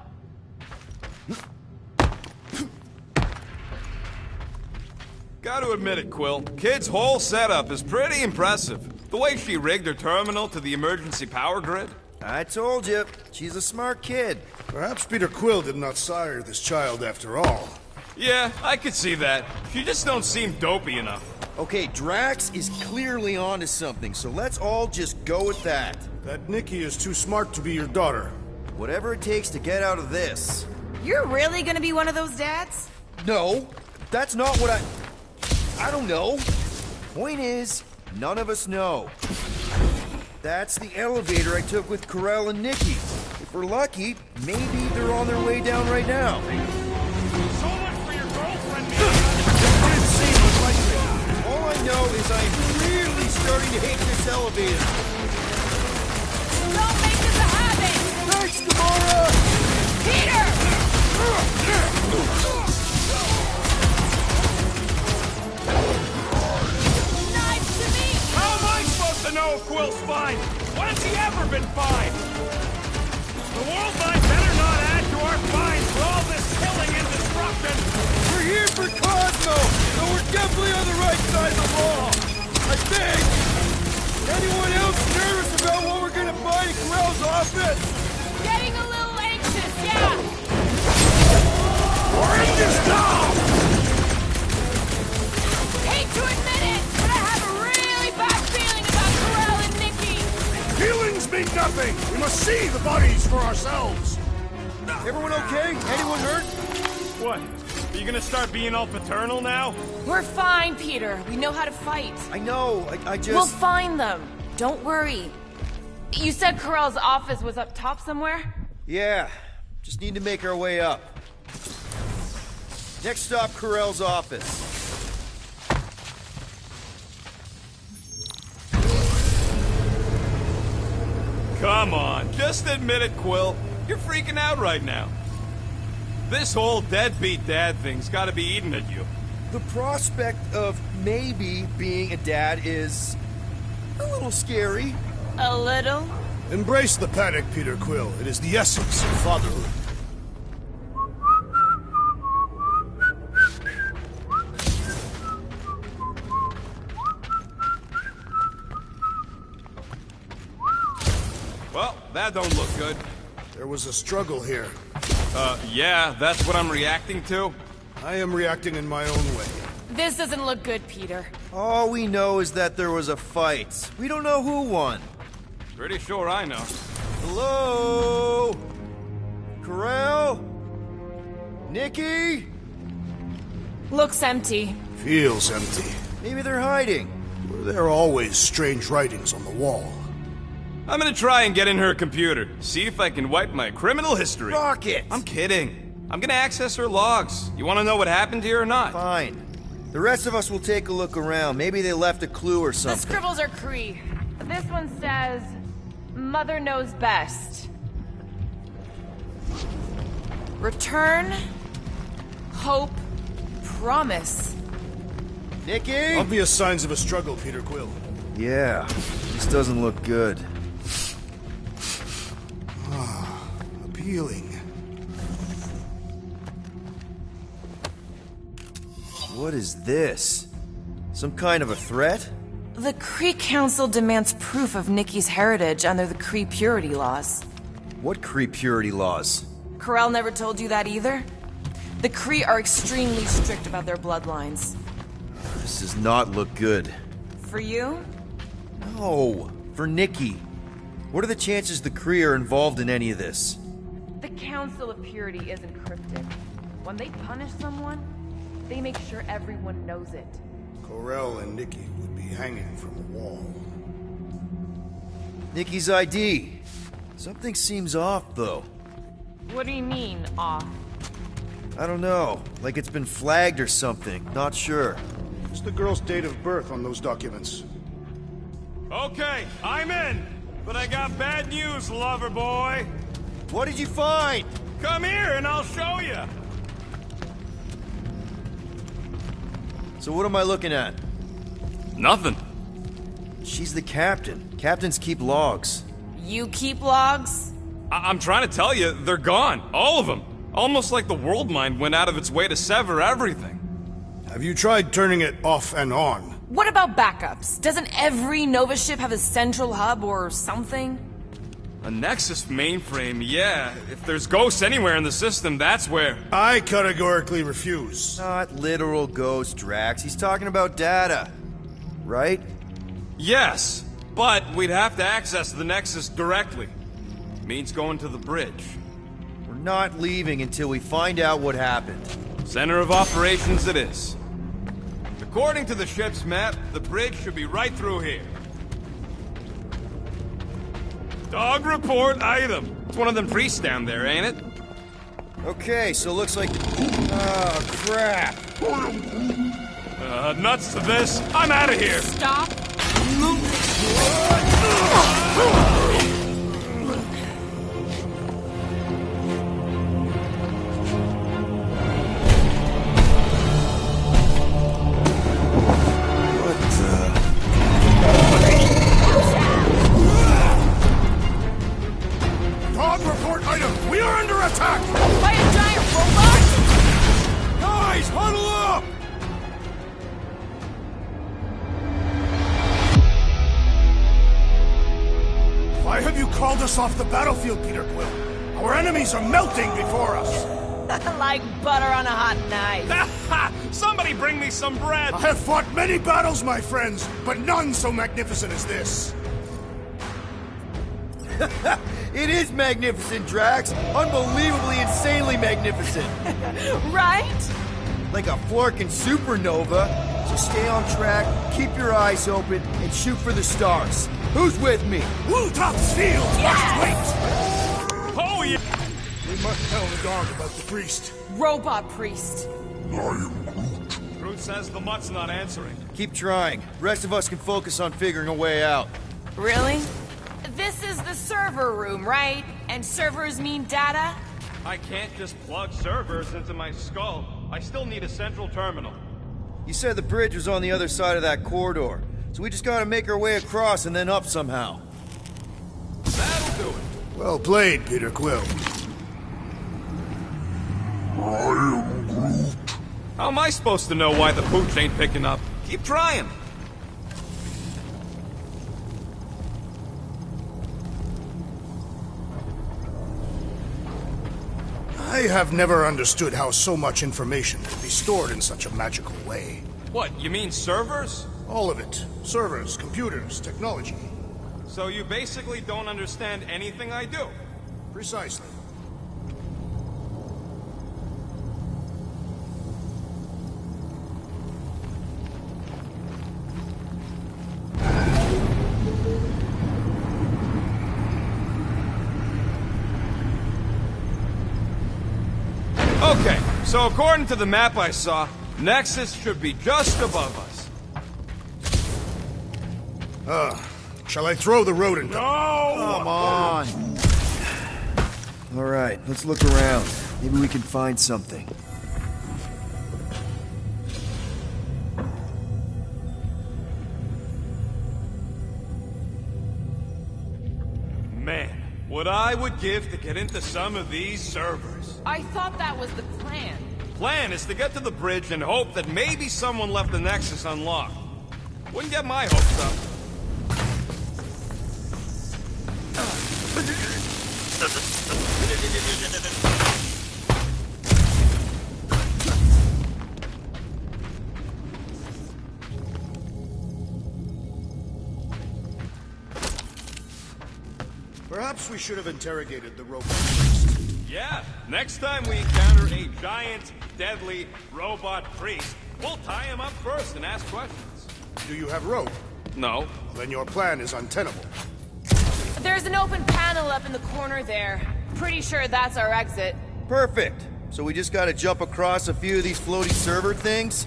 Gotta admit it, Quill. Kid's whole setup is pretty impressive. The way she rigged her terminal to the emergency power grid. I told you, she's a smart kid. Perhaps Peter Quill did not sire this child after all. Yeah, I could see that. She just don't seem dopey enough. Okay, Drax is clearly onto something, so let's all just go with that. That Nikki is too smart to be your daughter. Whatever it takes to get out of this. You're really gonna be one of those dads? No, that's not what I don't know. Point is, none of us know. That's the elevator I took with Corel and Nikki. If we're lucky, maybe they're on their way down right now. So much for your girlfriend, All I know is I'm really starting to hate this elevator. Don't make this a habit! Thanks, Gamora! Peter! Knives to me! How am I supposed to know if Quill's fine? When has he ever been fine? The world might better not add to our fines for all this killing and destruction. We're here for Cosmo, so we're definitely on the right side of the law. I think. Anyone else nervous about what we're gonna find in Corel's office? Getting a little anxious, yeah! Bring this down! Hate to admit it, but I have a really bad feeling about Corel and Nikki! Feelings mean nothing! We must see the bodies for ourselves! Everyone okay? Anyone hurt? What? Are you gonna start being all paternal now? We're fine, Peter. We know how to fight. I know, I just... We'll find them. Don't worry. You said Corel's office was up top somewhere? Yeah, just need to make our way up. Next stop, Corel's office. Come on, just admit it, Quill. You're freaking out right now. This whole deadbeat dad thing's gotta be eating at you. The prospect of maybe being a dad is a little scary. A little? Embrace the panic, Peter Quill. It is the essence of fatherhood. Well, that don't look good. There was a struggle here. Yeah, that's what I'm reacting to? I am reacting in my own way. This doesn't look good, Peter. All we know is that there was a fight. We don't know who won. Pretty sure I know. Hello? Corral? Nikki? Looks empty. Feels empty. Maybe they're hiding. There are always strange writings on the wall. I'm gonna try and get in her computer, see if I can wipe my criminal history. Rocket! I'm kidding. I'm gonna access her logs. You wanna know what happened here or not? Fine. The rest of us will take a look around. Maybe they left a clue or The something. scribbles are Cree. This one says, Mother knows best. Return, hope, promise. Nikki? Obvious signs of a struggle, Peter Quill. Yeah, this doesn't look good. Appealing. What is this? Some kind of a threat? The Cree Council demands proof of Nikki's heritage under the Cree purity laws. What Cree purity laws? Corel never told you that either? The Cree are extremely strict about their bloodlines. This does not look good. For you? No, for Nikki. What are the chances the Cree are involved in any of this? The Council of Purity is encrypted. When they punish someone, they make sure everyone knows it. Corel and Nikki would be hanging from a wall. Nikki's ID. Something seems off, though. What do you mean, off? I don't know. Like it's been flagged or something. Not sure. What's the girl's date of birth on those documents? Okay, I'm in. But I got bad news, lover boy. What did you find? Come here and I'll show you. So what am I looking at? Nothing. She's the captain. Captains keep logs. You keep logs? I'm trying to tell you, they're gone. All of them. Almost like the world mind went out of its way to sever everything. Have you tried turning it off and on? What about backups? Doesn't every Nova ship have a central hub or something? A Nexus mainframe, yeah. If there's ghosts anywhere in the system, that's where. I categorically refuse. Not literal ghost, Drax. He's talking about data. Right? Yes, but we'd have to access the Nexus directly. Means going to the bridge. We're not leaving until we find out what happened. Center of operations it is. According to the ship's map, the bridge should be right through here. Dog report item. It's one of them priests down there, ain't it? Okay, so looks like... Oh, crap. Nuts to this. I'm out of here. Stop. Dog report item! We are under attack! By a giant robot? Guys, huddle up! Why have you called us off the battlefield, Peter Quill? Our enemies are melting before us! Like butter on a hot knife. Somebody bring me some bread. I have fought many battles, my friends, but none so magnificent as this. It is magnificent, Drax. Unbelievably, insanely magnificent. Right? Like a florkin' supernova. So stay on track, keep your eyes open, and shoot for the stars. Who's with me? Blue Top Steel! Yes! Wait! Oh, yeah. We must tell the dog about the priest. Robot priest. Groot says the mutt's not answering. Keep trying. Rest of us can focus on figuring a way out. Really? This is the server room, right? And servers mean data? I can't just plug servers into my skull. I still need a central terminal. You said the bridge was on the other side of that corridor, so we just gotta make our way across and then up somehow. That'll do it. Well played, Peter Quill. How am I supposed to know why the pooch ain't picking up? Keep trying. I have never understood how so much information could be stored in such a magical way. What, you mean servers? All of it. Servers, computers, technology. So you basically don't understand anything I do? Precisely. Okay, so according to the map I saw, Nexus should be just above us. Shall I throw the rodent? Come on! Alright, let's look around. Maybe we can find something. Man, what I would give to get into some of these servers. I thought that was the plan. Plan is to get to the bridge and hope that maybe someone left the Nexus unlocked. Wouldn't get my hopes up. Perhaps we should have interrogated the robot first. Yeah, next time we encounter a giant, deadly robot priest, we'll tie him up first and ask questions. Do you have rope? No. Then your plan is untenable. There's an open panel up in the corner there. Pretty sure that's our exit. Perfect! So we just gotta jump across a few of these floaty server things?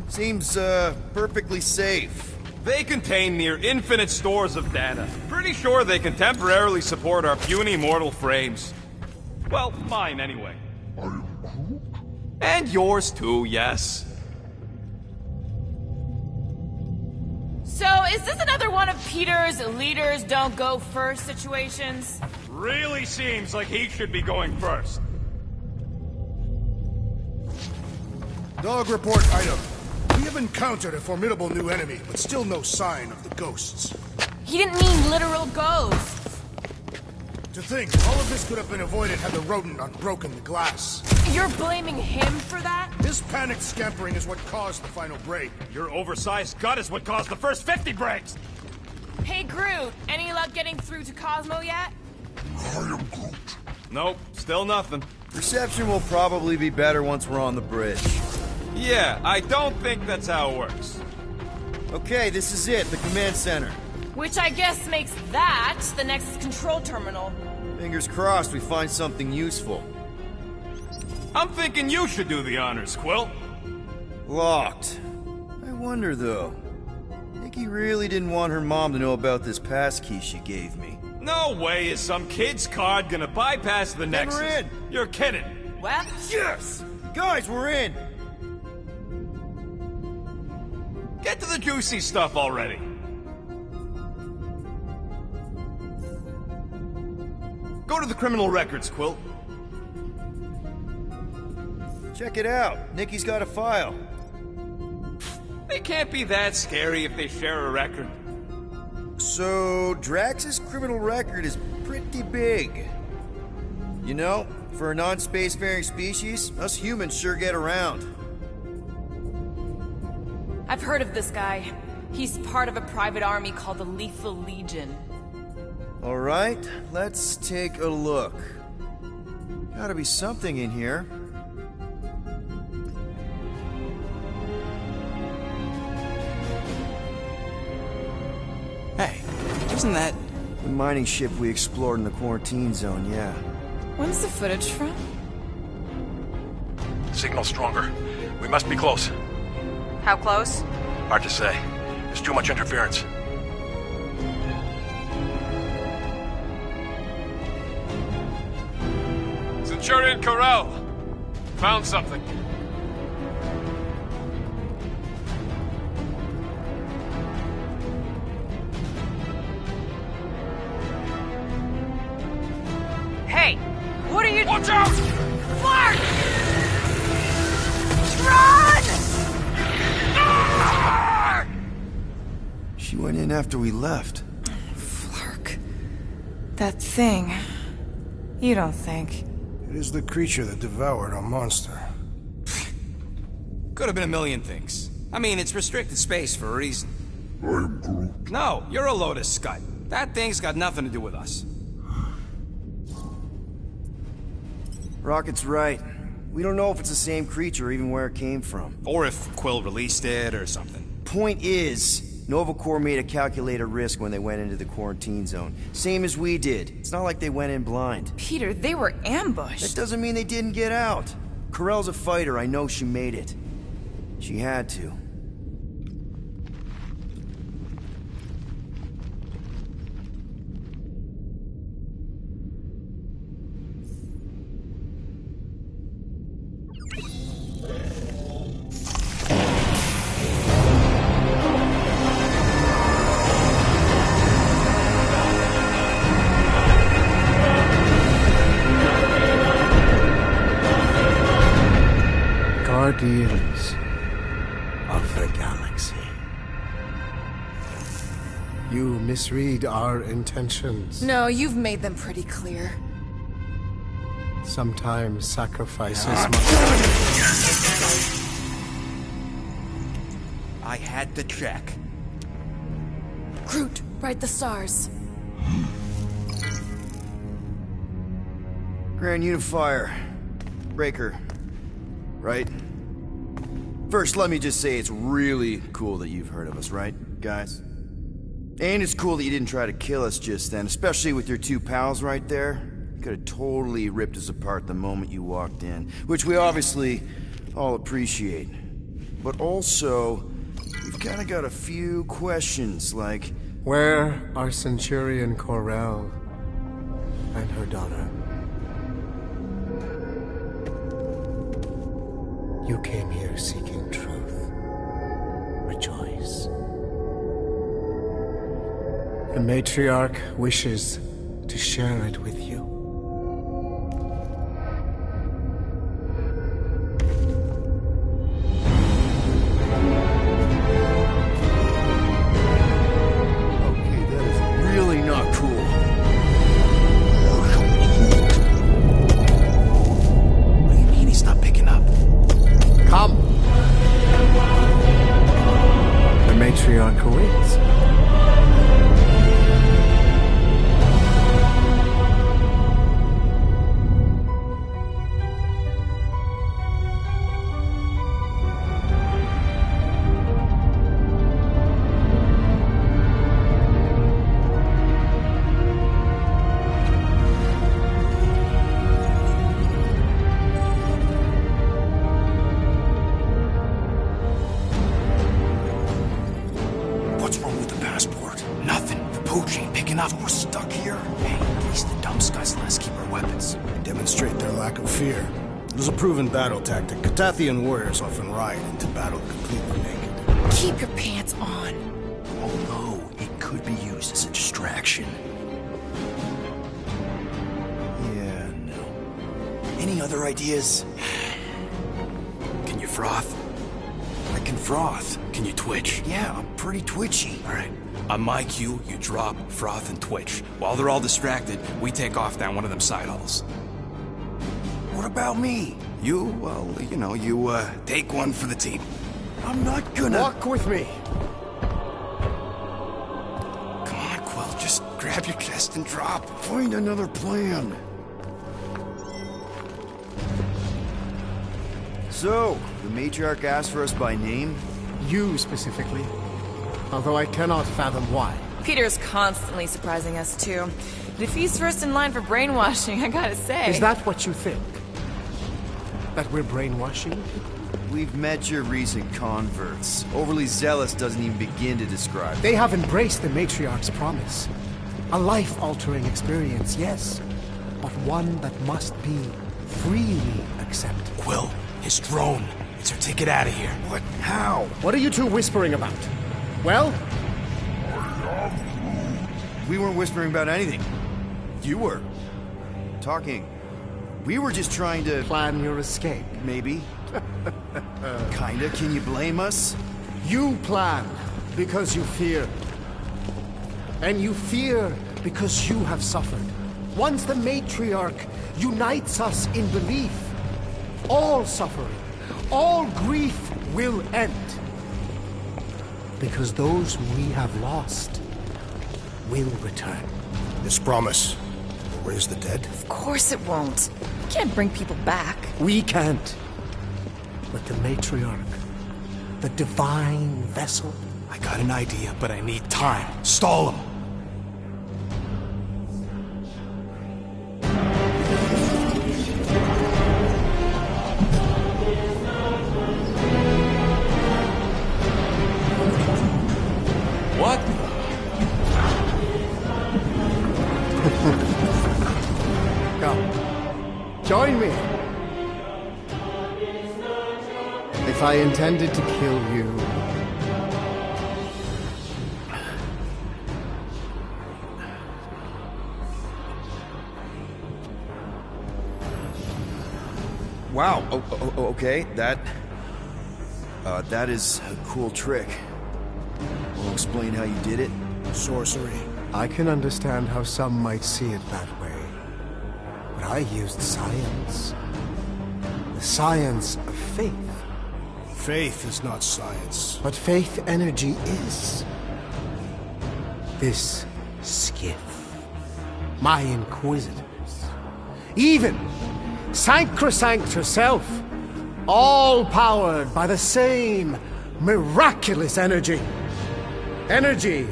Seems, perfectly safe. They contain near infinite stores of data. Pretty sure they can temporarily support our puny mortal frames. Well, mine anyway. I am Groot. And yours too, yes. So, is this another one of Peter's leaders don't go first situations? Really seems like he should be going first. Dog report item. We have encountered a formidable new enemy, but still no sign of the ghosts. He didn't mean literal ghosts. To think, all of this could have been avoided had the rodent not broken the glass. You're blaming him for that? His panicked scampering is what caused the final break. Your oversized gut is what caused the first 50 breaks! Hey Groot, any luck getting through to Cosmo yet? I am Groot. Nope, still nothing. Reception will probably be better once we're on the bridge. Yeah, I don't think that's how it works. Okay, this is it, the command center. Which I guess makes that the next control terminal. Fingers crossed we find something useful. I'm thinking you should do the honors, Quill. Locked. I wonder, though. Nikki really didn't want her mom to know about this passkey she gave me. No way is some kid's card gonna bypass the Nexus. we're in. You're kidding. Well, Yes! Guys, we're in! Get to the juicy stuff already. Go to the criminal records, Quill. Check it out. Nikki's got a file. They can't be that scary if they share a record. So, Drax's criminal record is pretty big. You know, for a non-spacefaring species, us humans sure get around. I've heard of this guy. He's part of a private army called the Lethal Legion. Alright, let's take a look. Gotta be something in here. Hey, isn't that... The mining ship we explored in the quarantine zone, yeah. When's the footage from? Signal stronger. We must be close. How close? Hard to say. There's too much interference. Centurion Corral! Found something. Hey, what are you— Watch out! Clark! Run! She went in after we left. Flark. That thing. You don't think. It is the creature that devoured our monster. Could have been a million things. I mean, it's restricted space for a reason. I am Groot. No, you're a Lotus Scud. That thing's got nothing to do with us. Rocket's right. We don't know if it's the same creature or even where it came from. Or if Quill released it or something. Point is, Nova Corps made a calculated risk when they went into the quarantine zone. Same as we did. It's not like they went in blind. Peter, they were ambushed. That doesn't mean they didn't get out. Corell's a fighter. I know she made it. She had to. Guardians of the Galaxy. You misread our intentions. No, you've made them pretty clear. Sometimes sacrifices I had to check. Groot, right the stars. Grand Unifier. Breaker. Right? First, let me just say it's really cool that you've heard of us, right, guys? And it's cool that you didn't try to kill us just then, especially with your two pals right there. You could have totally ripped us apart the moment you walked in, which we obviously all appreciate. But also, we've kind of got a few questions, like... Where are Centurion Corell and her daughter? You came here seeking truth. Rejoice. The matriarch wishes to share it with you. Okay, that is really not cool. What do you mean he's not picking up? Come! The matriarch awaits. What's wrong with the passport? Nothing. The pooch ain't picking up. We're stuck here. Hey, at least the dumb scuds let us keep our weapons. Demonstrate their lack of fear. It was a proven battle tactic. Katathian warriors often ride into battle completely naked. Keep your pants on. Although, it could be used as a distraction. Yeah, no. Any other ideas? Can you froth? I can froth. Can you twitch? Yeah, I'm pretty twitchy. All right. On my cue, you drop, froth, and twitch. While they're all distracted, we take off down one of them side halls. What about me? You, well, you know, you, take one for the team. I'm not gonna... Walk with me. Come on, Quill, just grab your chest and drop. Find another plan. So, the matriarch asked for us by name? You specifically. Although I cannot fathom why. Peter's constantly surprising us, too. And if he's first in line for brainwashing, I gotta say... Is that what you think? That we're brainwashing? We've met your recent converts. Overly zealous doesn't even begin to describe. They have embraced the matriarch's promise. A life-altering experience, yes. But one that must be freely accepted. Quill, his drone. It's our ticket out of here. What? How? What are you two whispering about? Well? We weren't whispering about anything. You were. Talking. We were just trying to... Plan your escape. Maybe. Kinda. Can you blame us? You plan because you fear. And you fear because you have suffered. Once the matriarch unites us in belief, all suffering, all grief will end. Because those we have lost will return. This promise will raise the dead? Of course it won't. You can't bring people back. We can't. But the matriarch, the divine vessel. I got an idea, but I need time. Stall him. What? Come. Join me. If I intended to kill you... Wow, okay, that is a cool trick. Will explain how you did it? Sorcery. I can understand how some might see it that way. But I used science. The science of faith. Faith is not science. But faith energy is. This skiff. My inquisitors. Even Sancrosanct herself. All powered by the same miraculous energy. Energy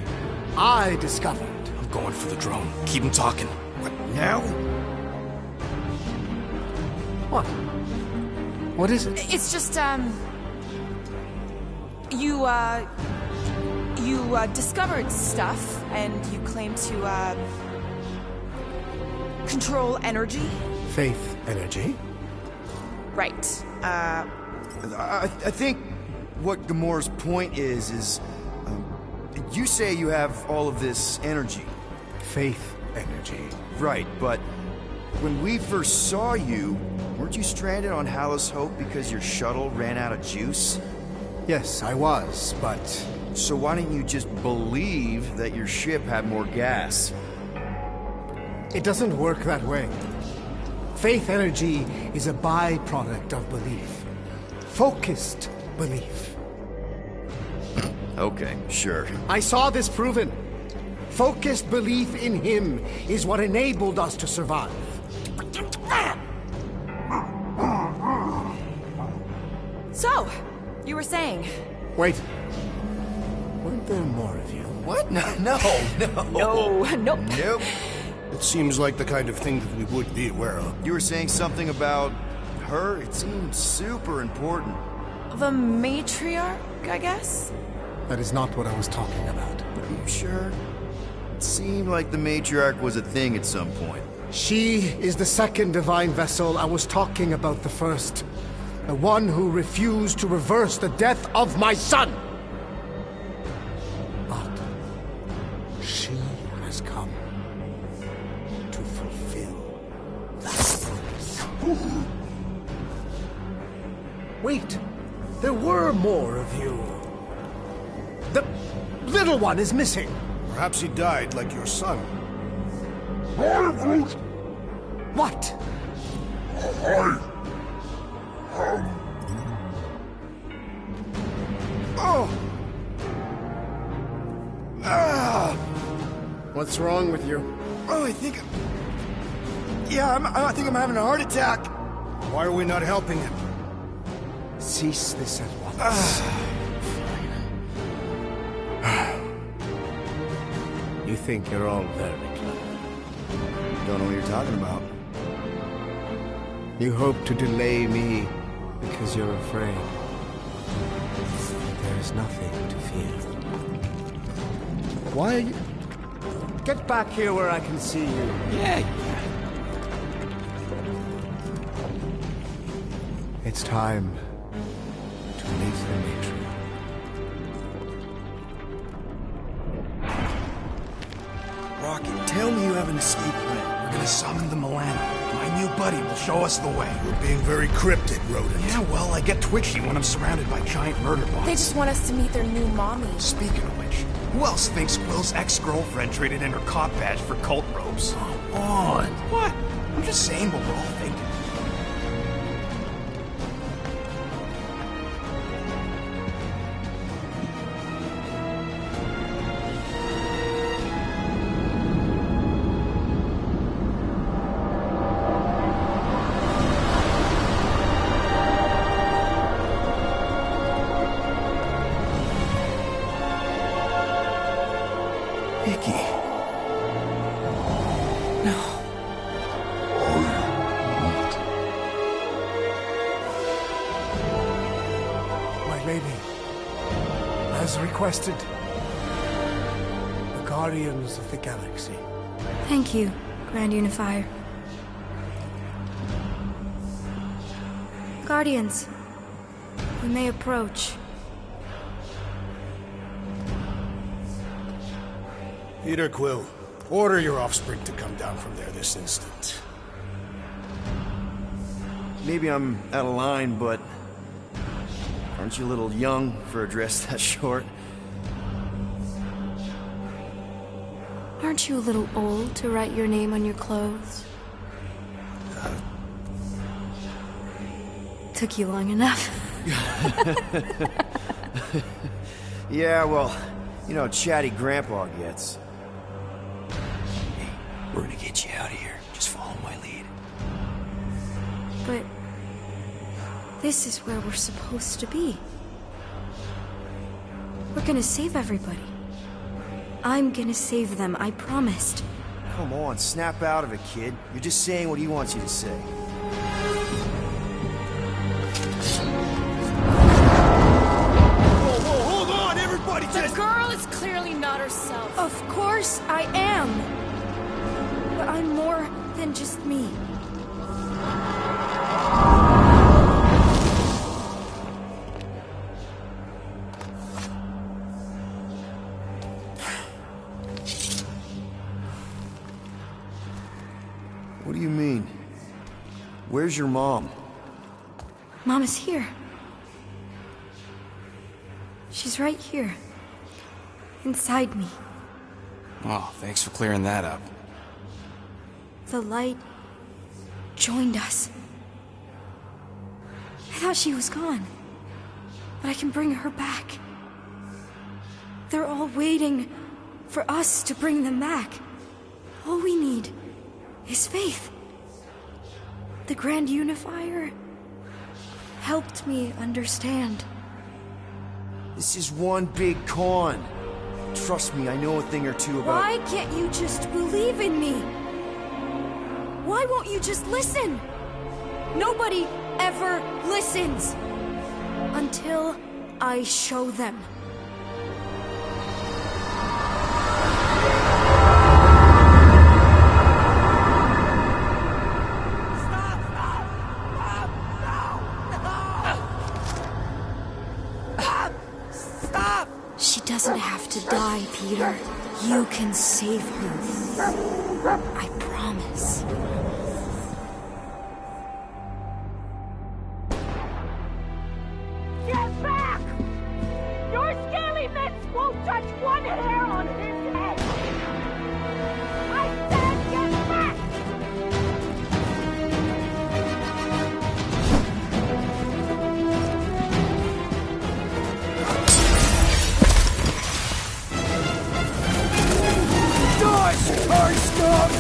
I discovered. I'm going for the drone. Keep him talking. What, now? What? What is it? It's just, You discovered stuff, and you claim to, control energy? Faith energy? Right. I think what Gamora's point is you say you have all of this energy. Faith energy. Right, but when we first saw you, weren't you stranded on Hallis Hope because your shuttle ran out of juice? Yes, I was, but... So why didn't you just believe that your ship had more gas? It doesn't work that way. Faith energy is a byproduct of belief. Focused belief. Okay, sure. I saw this proven. Focused belief in him is what enabled us to survive. So, you were saying... Wait. Weren't there more of you? What? No. Nope. It seems like the kind of thing that we would be aware of. You were saying something about her? It seemed super important. The matriarch, I guess? That is not what I was talking about. Are you sure? It seemed like the matriarch was a thing at some point. She is the second divine vessel. I was talking about the first. The one who refused to reverse the death of my son. But she has come to fulfill that purpose. Wait, there were more of you. The little one is missing. Perhaps he died like your son. What? What's wrong with you? Oh, I think I'm having a heart attack. Why are we not helping him? Cease this at once. You think you're all very clever. Don't know what you're talking about. You hope to delay me because you're afraid. There is nothing to fear. Why are you... Get back here where I can see you. Yeah. It's time to meet the matriarch. Rocket, tell me you have an escape plan. We're gonna summon the Milano. My new buddy will show us the way. You're being very cryptic, Rodent. Yeah, well, I get twitchy when I'm surrounded by giant murder bots. They just want us to meet their new mommy. Speaking of which, who else thinks Quill's ex-girlfriend traded in her cop badge for cult robes? Oh, on. What? I'm just saying what we're all thinking. Nikki. No. My lady, as requested, the Guardians of the Galaxy. Thank you, Grand Unifier. Guardians, you may approach. Peter Quill, order your offspring to come down from there this instant. Maybe I'm out of line, but aren't you a little young for a dress that short? Aren't you a little old to write your name on your clothes? Took you long enough. Yeah, well, you know how chatty Grandpa gets. We're gonna get you out of here. Just follow my lead. But this is where we're supposed to be. We're gonna save everybody. I'm gonna save them, I promised. Come on, snap out of it, kid. You're just saying what he wants you to say. Whoa, hold on, everybody The girl is clearly not herself. Of course I am. But I'm more than just me. What do you mean? Where's your mom? Mom is here. She's right here. Inside me. Oh, thanks for clearing that up. The light joined us. I thought she was gone. But I can bring her back. They're all waiting for us to bring them back. All we need is faith. The Grand Unifier helped me understand. This is one big con. Trust me, I know a thing or two about... Why can't you just believe in me? Why won't you just listen? Nobody ever listens. Until I show them. Stop! She doesn't have to die, Peter. You can save her. I promise. Get back! Your scaly mitts won't touch one hair on his head! I said get back! Die, Shikari scum!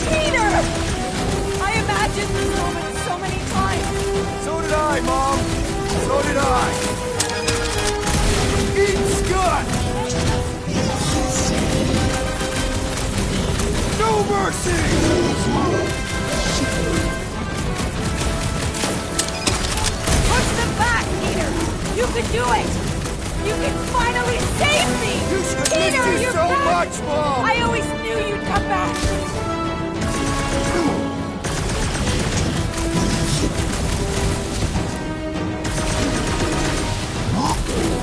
Peter! I imagined this moment so many times. So did I, Mom. So did I. Eat Scott! No mercy! Push them back, Peter! You can do it! You can finally save me! You should have Peter, missed you you're so back! much, Mom! I always knew you'd come back!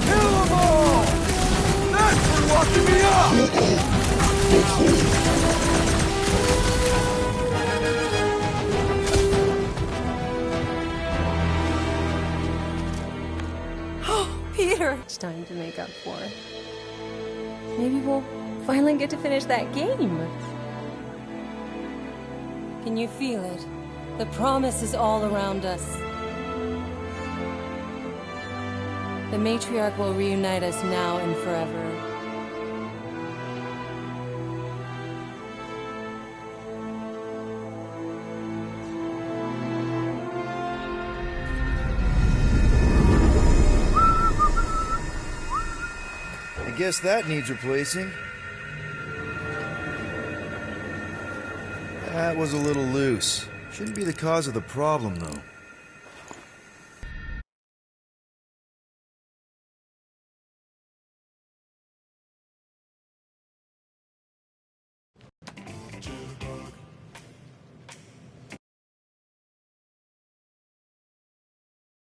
Kill them all! That's for locking me up! Peter! It's time to make up for it. Maybe we'll finally get to finish that game. Can you feel it? The promise is all around us. The matriarch will reunite us now and forever. I guess that needs replacing. That was a little loose. Shouldn't be the cause of the problem, though.